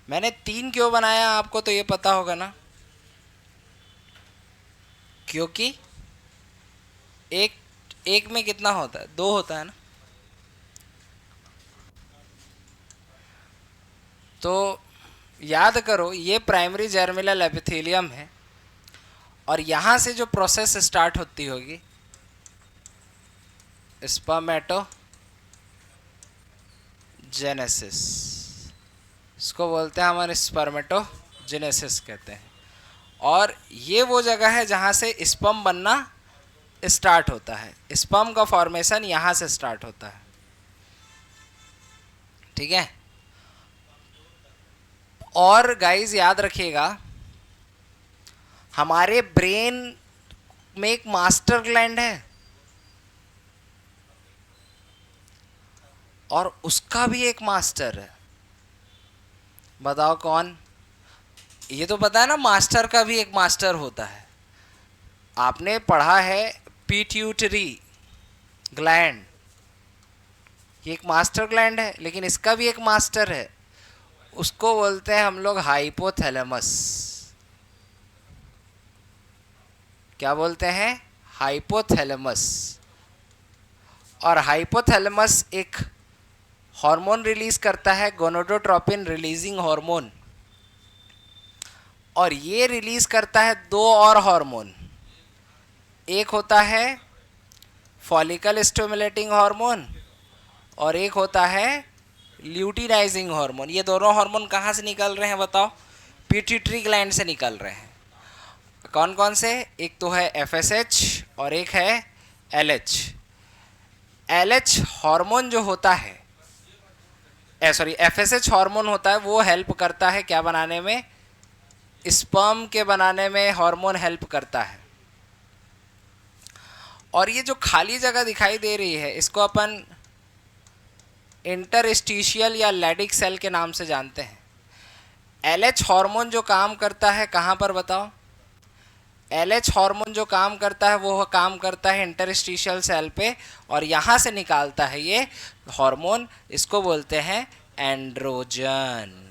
मैंने 3 क्यों बनाया आपको तो ये पता होगा ना, क्योंकि एक में कितना होता है? 2 होता है ना। तो याद करो, ये प्राइमरी जर्मिनल एपिथेलियम है। और यहाँ से जो प्रोसेस स्टार्ट होती होगी, स्पर्मेटोजेनेसिस, इसको बोलते हैं हमारे स्पर्मेटोजेनेसिस कहते हैं। और ये वो जगह है जहाँ से स्पर्म बनना स्टार्ट होता है। स्पर्म का फॉर्मेशन यहाँ से स्टार्ट होता है, ठीक है। और गाइस याद रखिएगा, हमारे ब्रेन में एक मास्टर ग्लैंड है और उसका भी एक मास्टर है। बताओ कौन? ये तो पता है ना, मास्टर का भी एक मास्टर होता है। आपने पढ़ा है पिट्यूटरी ग्लैंड, ये एक मास्टर ग्लैंड है, लेकिन इसका भी एक मास्टर है। उसको बोलते हैं हम लोग हाइपोथैलेमस। क्या बोलते हैं? हाइपोथैलेमस। और हाइपोथैलेमस एक हार्मोन रिलीज करता है, गोनाडोट्रोपिन रिलीजिंग हार्मोन। और ये रिलीज करता है 2 और हार्मोन। एक होता है फॉलिकल स्टिमुलेटिंग हार्मोन और एक होता है ल्यूटिनाइजिंग हार्मोन। ये दोनों हार्मोन कहाँ से निकल रहे हैं बताओ? पिट्यूटरी ग्लैंड से निकल रहे हैं। कौन कौन से? एक तो है एफएसएच और एक है एलएच। एलएच हार्मोन जो होता है, सॉरी एफएसएच हार्मोन होता है, वो हेल्प करता है क्या बनाने में? स्पर्म के बनाने में हार्मोन हेल्प करता है। और ये जो खाली जगह दिखाई दे रही है इसको अपन इंटरस्टिशियल या लैडिक सेल के नाम से जानते हैं। एलएच हार्मोन जो काम करता है कहाँ पर बताओ? एलएच हार्मोन जो काम करता है वो काम करता है इंटरस्टिशियल सेल पे, और यहाँ से निकालता है ये हार्मोन, इसको बोलते हैं एंड्रोजन।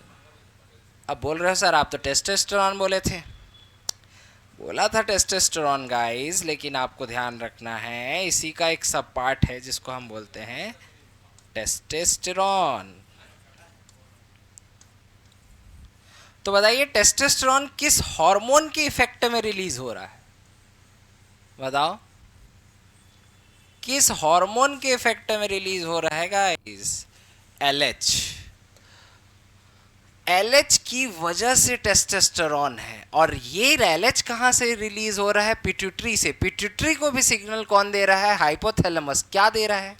अब बोल रहे हो सर आप तो टेस्टोस्टेरोन बोले थे। बोला था टेस्टोस्टेरोन गाइस, लेकिन आपको ध्यान रखना है इसी का एक सब पार्ट है जिसको हम बोलते हैं टेस्टोस्टेरोन। तो बताइए टेस्टोस्टेरोन किस हार्मोन के इफेक्ट में रिलीज हो रहा है? बताओ किस हार्मोन के इफेक्ट में रिलीज हो रहा है गाइस? एलएच। एलएच की वजह से टेस्टोस्टेरोन है। और ये एलएच कहां से रिलीज हो रहा है? पिट्यूटरी से। पिट्यूटरी को भी सिग्नल कौन दे रहा है? हाइपोथैलेमस। क्या दे रहा है?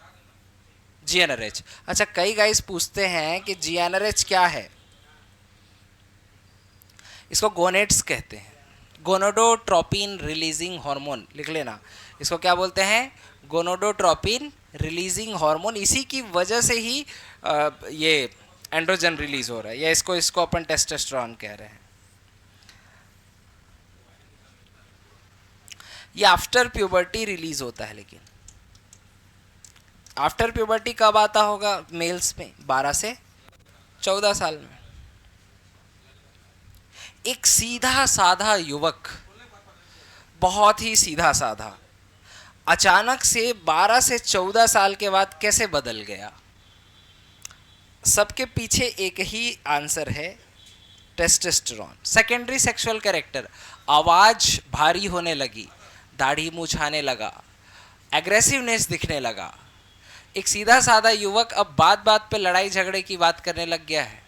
जीएनआरएच। अच्छा, कई गाइस पूछते हैं कि जीएनआरएच क्या है? इसको गोनेट्स कहते हैं, गोनोडोट्रोपिन रिलीजिंग हार्मोन। लिख लेना, इसको क्या बोलते हैं? गोनोडोट्रोपिन रिलीजिंग हार्मोन। इसी की वजह से ही ये एंड्रोजन रिलीज हो रहा है, या इसको अपन टेस्टोस्टेरोन कह रहे हैं। ये आफ्टर प्यूबर्टी रिलीज होता है। लेकिन आफ्टर प्यूबर्टी कब आता होगा मेल्स में? 12 से 14 साल में। एक सीधा साधा युवक, बहुत ही सीधा साधा, अचानक से 12 से 14 साल के बाद कैसे बदल गया? सबके पीछे एक ही आंसर है, टेस्टोस्टेरोन। सेकेंडरी सेक्सुअल कैरेक्टर, आवाज भारी होने लगी, दाढ़ी मूछाने लगा, एग्रेसिवनेस दिखने लगा। एक सीधा साधा युवक अब बात बात पे लड़ाई झगड़े की बात करने लग गया है।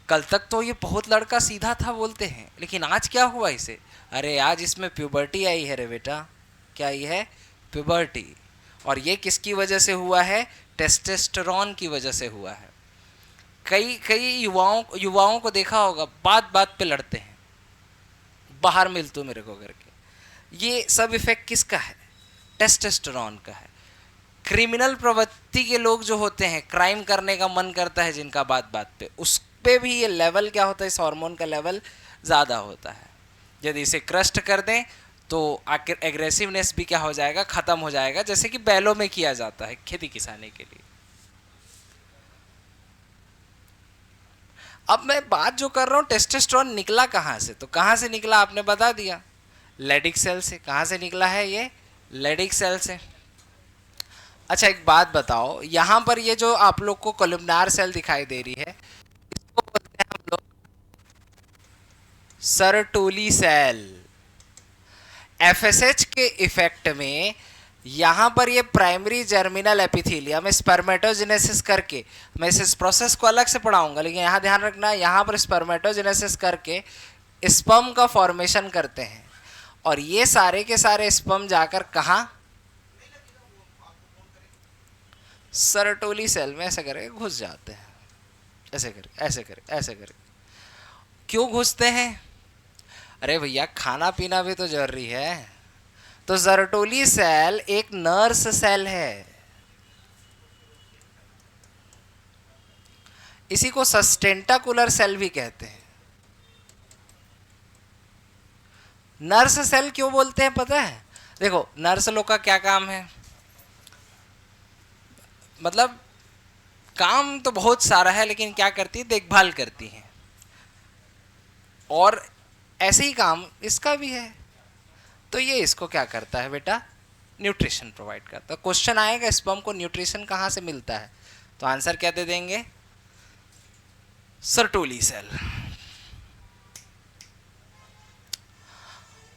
कल तक तो ये बहुत लड़का सीधा था बोलते हैं, लेकिन आज क्या हुआ इसे? अरे आज इसमें प्यूबर्टी आई है रे बेटा। क्या आई है? प्यूबर्टी। और ये किसकी वजह से हुआ है? टेस्टोस्टेरोन की वजह से हुआ है। कई कई युवाओं को देखा होगा, बात बात पे लड़ते हैं, बाहर मिल तू मेरे को करके। ये सब इफेक्ट किसका है? टेस्टोस्टेरोन का है। क्रिमिनल प्रवृत्ति के लोग जो होते हैं, क्राइम करने का मन करता है जिनका बात बात पे, उस पे भी ये लेवल क्या होता है? इस हार्मोन का लेवल ज़्यादा होता है। यदि इसे क्रस्ट कर दें तो एग्रेसिवनेस भी क्या हो जाएगा? ख़त्म हो जाएगा, जैसे कि बैलों में किया जाता है खेती किसानी के लिए। अब मैं बात जो कर रहा हूँ, टेस्टोस्टेरोन निकला कहाँ से? तो कहाँ से निकला आपने बता दिया, लेडिक सेल से। कहाँ से निकला है ये? लेडिक सेल से। अच्छा एक बात बताओ, यहाँ पर ये जो आप लोग को कोलुमनार सेल दिखाई दे रही है, इसको बोलते हैं हम लोग सर्टोली सेल। एफएसएच के इफेक्ट में यहाँ पर ये प्राइमरी जर्मिनल एपिथेलियम स्पर्मेटोजेनेसिस करके, मैं इस प्रोसेस को अलग से पढ़ाऊंगा, लेकिन यहाँ ध्यान रखना, यहाँ पर स्पर्मेटोजेनेसिस करके स्पर्म का फॉर्मेशन करते हैं। और ये सारे के सारे स्पर्म जाकर कहाँ? सर्टोली सेल में ऐसे करके घुस जाते हैं। ऐसे करके, ऐसे करके, ऐसे करके। क्यों घुसते हैं? अरे भैया खाना पीना भी तो जरूरी है। तो सर्टोली सेल एक नर्स सेल है। इसी को सस्टेंटाकुलर सेल भी कहते हैं। नर्स सेल क्यों बोलते हैं पता है? देखो नर्स लोग का क्या काम है, मतलब काम तो बहुत सारा है, लेकिन क्या करती है? देखभाल करती है। और ऐसे ही काम इसका भी है। तो ये इसको क्या करता है बेटा? न्यूट्रिशन प्रोवाइड करता है। क्वेश्चन आएगा स्पर्म को न्यूट्रिशन कहाँ से मिलता है, तो आंसर क्या दे देंगे? Sertoli cell.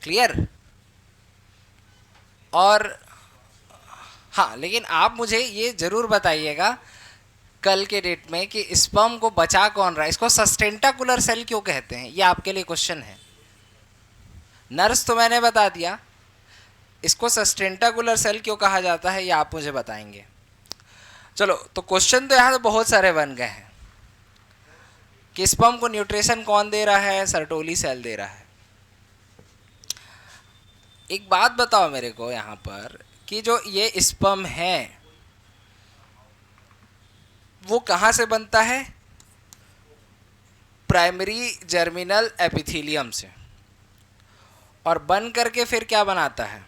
क्लियर? और हाँ, लेकिन आप मुझे ये जरूर बताइएगा कल के डेट में कि स्पर्म को बचा कौन रहा है, इसको सस्टेंटाकुलर सेल क्यों कहते हैं, ये आपके लिए क्वेश्चन है। नर्स तो मैंने बता दिया, इसको सस्टेंटाकुलर सेल क्यों कहा जाता है ये आप मुझे बताएंगे। चलो, तो क्वेश्चन तो यहाँ तो बहुत सारे बन गए हैं कि स्पर्म को न्यूट्रिशन कौन दे रहा है, सर्टोली सेल दे रहा है। एक बात बताओ मेरे को यहाँ पर कि जो ये स्पर्म है वो कहाँ से बनता है, प्राइमरी जर्मिनल एपिथेलियम से, और बन करके फिर क्या बनाता है,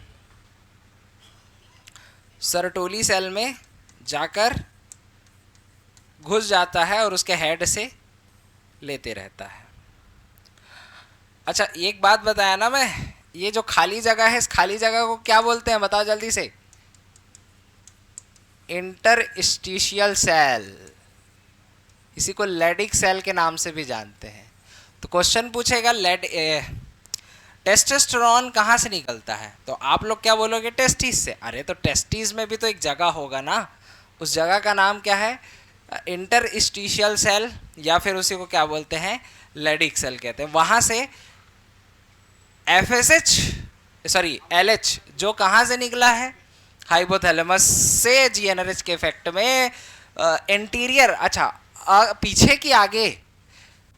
सर्टोली सेल में जाकर घुस जाता है और उसके हेड से लेते रहता है। अच्छा, एक बात बताया ना मैं, ये जो खाली जगह है, इस खाली जगह को क्या बोलते हैं बताओ जल्दी से, इंटरस्टिशियल सेल, इसी को लेडिक सेल के नाम से भी जानते हैं। तो क्वेश्चन पूछेगा टेस्टोस्टेरोन कहाँ से निकलता है, तो आप लोग क्या बोलोगे, टेस्टिस से। अरे तो टेस्टिस में भी तो एक जगह होगा ना, उस जगह का नाम क्या है, इंटरस्टिशियल सेल, या फिर उसी को क्या बोलते हैं, लेडिक सेल कहते हैं। वहाँ से LH जो कहाँ से निकला है, हाइपोथैलेमस से GnRH के इफेक्ट में एंटीरियर, अच्छा पीछे की आगे,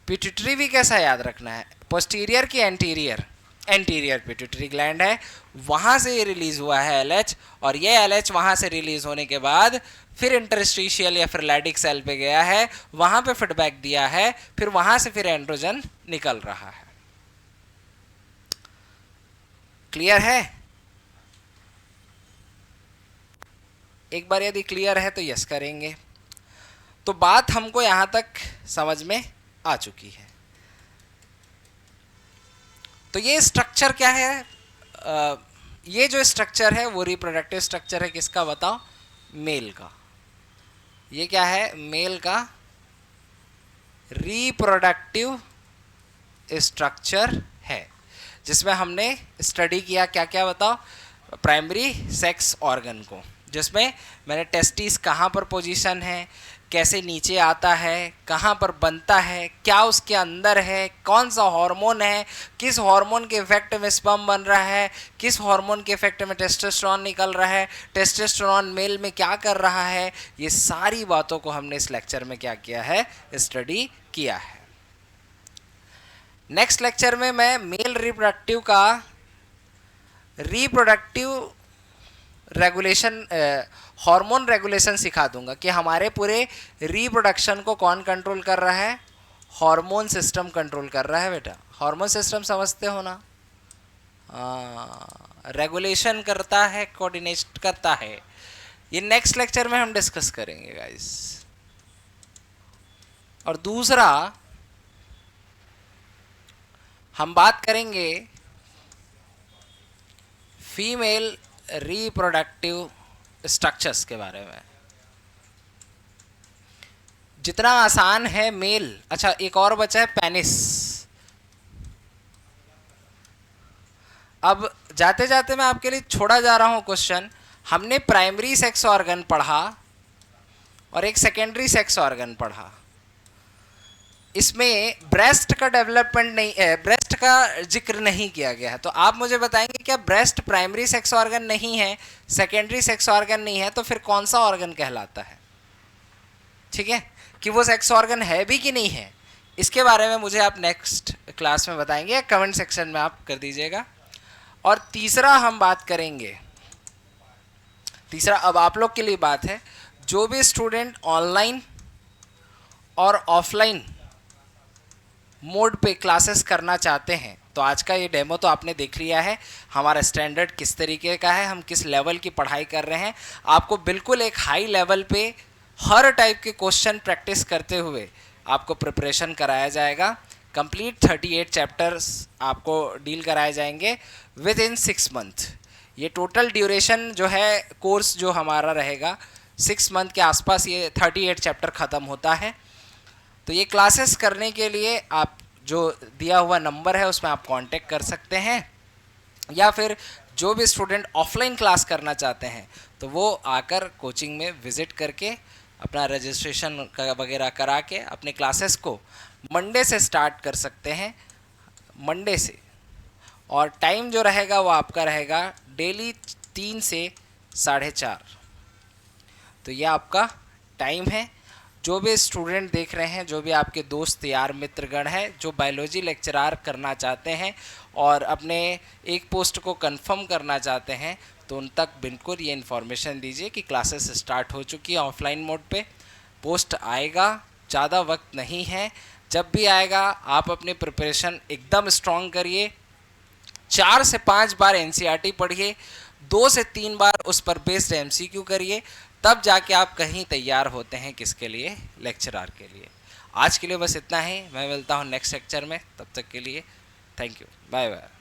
पिट्यूटरी भी कैसा याद रखना है, पोस्टीरियर की एंटीरियर, एंटीरियर पिट्यूटरी ग्लैंड है, वहाँ से ये रिलीज हुआ है LH, और ये LH वहाँ से रिलीज होने के बाद फिर इंटरस्टिशियल या फिर लैडिक सेल पे गया है, वहाँ पे फीडबैक दिया है, फिर वहाँ से फिर एंड्रोजन निकल रहा है। क्लियर है? एक बार यदि क्लियर है तो यस करेंगे। तो बात हमको यहाँ तक समझ में आ चुकी है। तो ये स्ट्रक्चर क्या है, ये जो स्ट्रक्चर है वो रिप्रोडक्टिव स्ट्रक्चर है, किसका बताओ, मेल का। ये क्या है, मेल का रिप्रोडक्टिव स्ट्रक्चर है, जिसमें हमने स्टडी किया क्या क्या बताओ, प्राइमरी सेक्स ऑर्गन को, जिसमें मैंने टेस्टिस कहाँ पर पोजीशन है, कैसे नीचे आता है, कहाँ पर बनता है, क्या उसके अंदर है, कौन सा हार्मोन है, किस हार्मोन के इफेक्ट में स्पर्म बन रहा है, किस हार्मोन के इफेक्ट में टेस्टोस्टेरोन निकल रहा है, टेस्टोस्टेरोन मेल में क्या कर रहा है, ये सारी बातों को हमने इस लेक्चर में क्या किया है, स्टडी किया है। नेक्स्ट लेक्चर में मैं मेल रिप्रोडक्टिव का रिप्रोडक्टिव रेगुलेशन, हार्मोन रेगुलेशन सिखा दूंगा कि हमारे पूरे रिप्रोडक्शन को कौन कंट्रोल कर रहा है, हार्मोन सिस्टम कंट्रोल कर रहा है बेटा। हार्मोन सिस्टम समझते हो ना, रेगुलेशन करता है, कोऑर्डिनेट करता है। ये नेक्स्ट लेक्चर में हम डिस्कस करेंगे गाइस। और दूसरा हम बात करेंगे फीमेल रिप्रोडक्टिव स्ट्रक्चर्स के बारे में। जितना आसान है मेल, अच्छा एक और बचा है पेनिस। अब जाते जाते मैं आपके लिए छोड़ा जा रहा हूं क्वेश्चन। हमने प्राइमरी सेक्स ऑर्गन पढ़ा और एक सेकेंडरी सेक्स ऑर्गन पढ़ा। इसमें ब्रेस्ट का डेवलपमेंट नहीं है, ब्रेस्ट का जिक्र नहीं किया गया है। तो आप मुझे बताएंगे क्या ब्रेस्ट प्राइमरी सेक्स ऑर्गन नहीं है, सेकेंडरी सेक्स ऑर्गन नहीं है, तो फिर कौन सा ऑर्गन कहलाता है? ठीक है, कि वो सेक्स ऑर्गन है भी कि नहीं है, इसके बारे में मुझे आप नेक्स्ट क्लास में बताएंगे, या कमेंट सेक्शन में आप कर दीजिएगा। और तीसरा हम बात करेंगे, तीसरा अब आप लोग के लिए बात है, जो भी स्टूडेंट ऑनलाइन और ऑफलाइन मोड पे क्लासेस करना चाहते हैं, तो आज का ये डेमो तो आपने देख लिया है, हमारा स्टैंडर्ड किस तरीके का है, हम किस लेवल की पढ़ाई कर रहे हैं। आपको बिल्कुल एक हाई लेवल पे हर टाइप के क्वेश्चन प्रैक्टिस करते हुए आपको प्रिपरेशन कराया जाएगा। कंप्लीट 38 चैप्टर्स आपको डील कराए जाएंगे विद इन 6 मंथ। ये टोटल ड्यूरेशन जो है कोर्स जो हमारा रहेगा 6 मंथ के आसपास ये 38 चैप्टर ख़त्म होता है। तो ये क्लासेस करने के लिए आप जो दिया हुआ नंबर है उसमें आप कांटेक्ट कर सकते हैं, या फिर जो भी स्टूडेंट ऑफलाइन क्लास करना चाहते हैं तो वो आकर कोचिंग में विज़िट करके अपना रजिस्ट्रेशन वगैरह करा के अपने क्लासेस को मंडे से स्टार्ट कर सकते हैं, मंडे से। और टाइम जो रहेगा वो आपका रहेगा डेली 3 से 4:30। तो ये आपका टाइम है। जो भी स्टूडेंट देख रहे हैं, जो भी आपके दोस्त यार मित्रगण हैं जो बायोलॉजी लेक्चरार करना चाहते हैं और अपने एक पोस्ट को कंफर्म करना चाहते हैं, तो उन तक बिल्कुल ये इन्फॉर्मेशन दीजिए कि क्लासेस स्टार्ट हो चुकी है ऑफलाइन मोड पे। पोस्ट आएगा, ज़्यादा वक्त नहीं है। जब भी आएगा आप अपनी प्रिपरेशन एकदम स्ट्रॉन्ग करिए। 4 से 5 बार एनसीईआरटी पढ़िए, 2 से 3 बार उस पर बेस्ड एमसीक्यू करिए, तब जाके आप कहीं तैयार होते हैं किसके लिए, लेक्चरार के लिए। आज के लिए बस इतना ही। मैं मिलता हूँ नेक्स्ट लेक्चर में, तब तक के लिए थैंक यू, बाय बाय।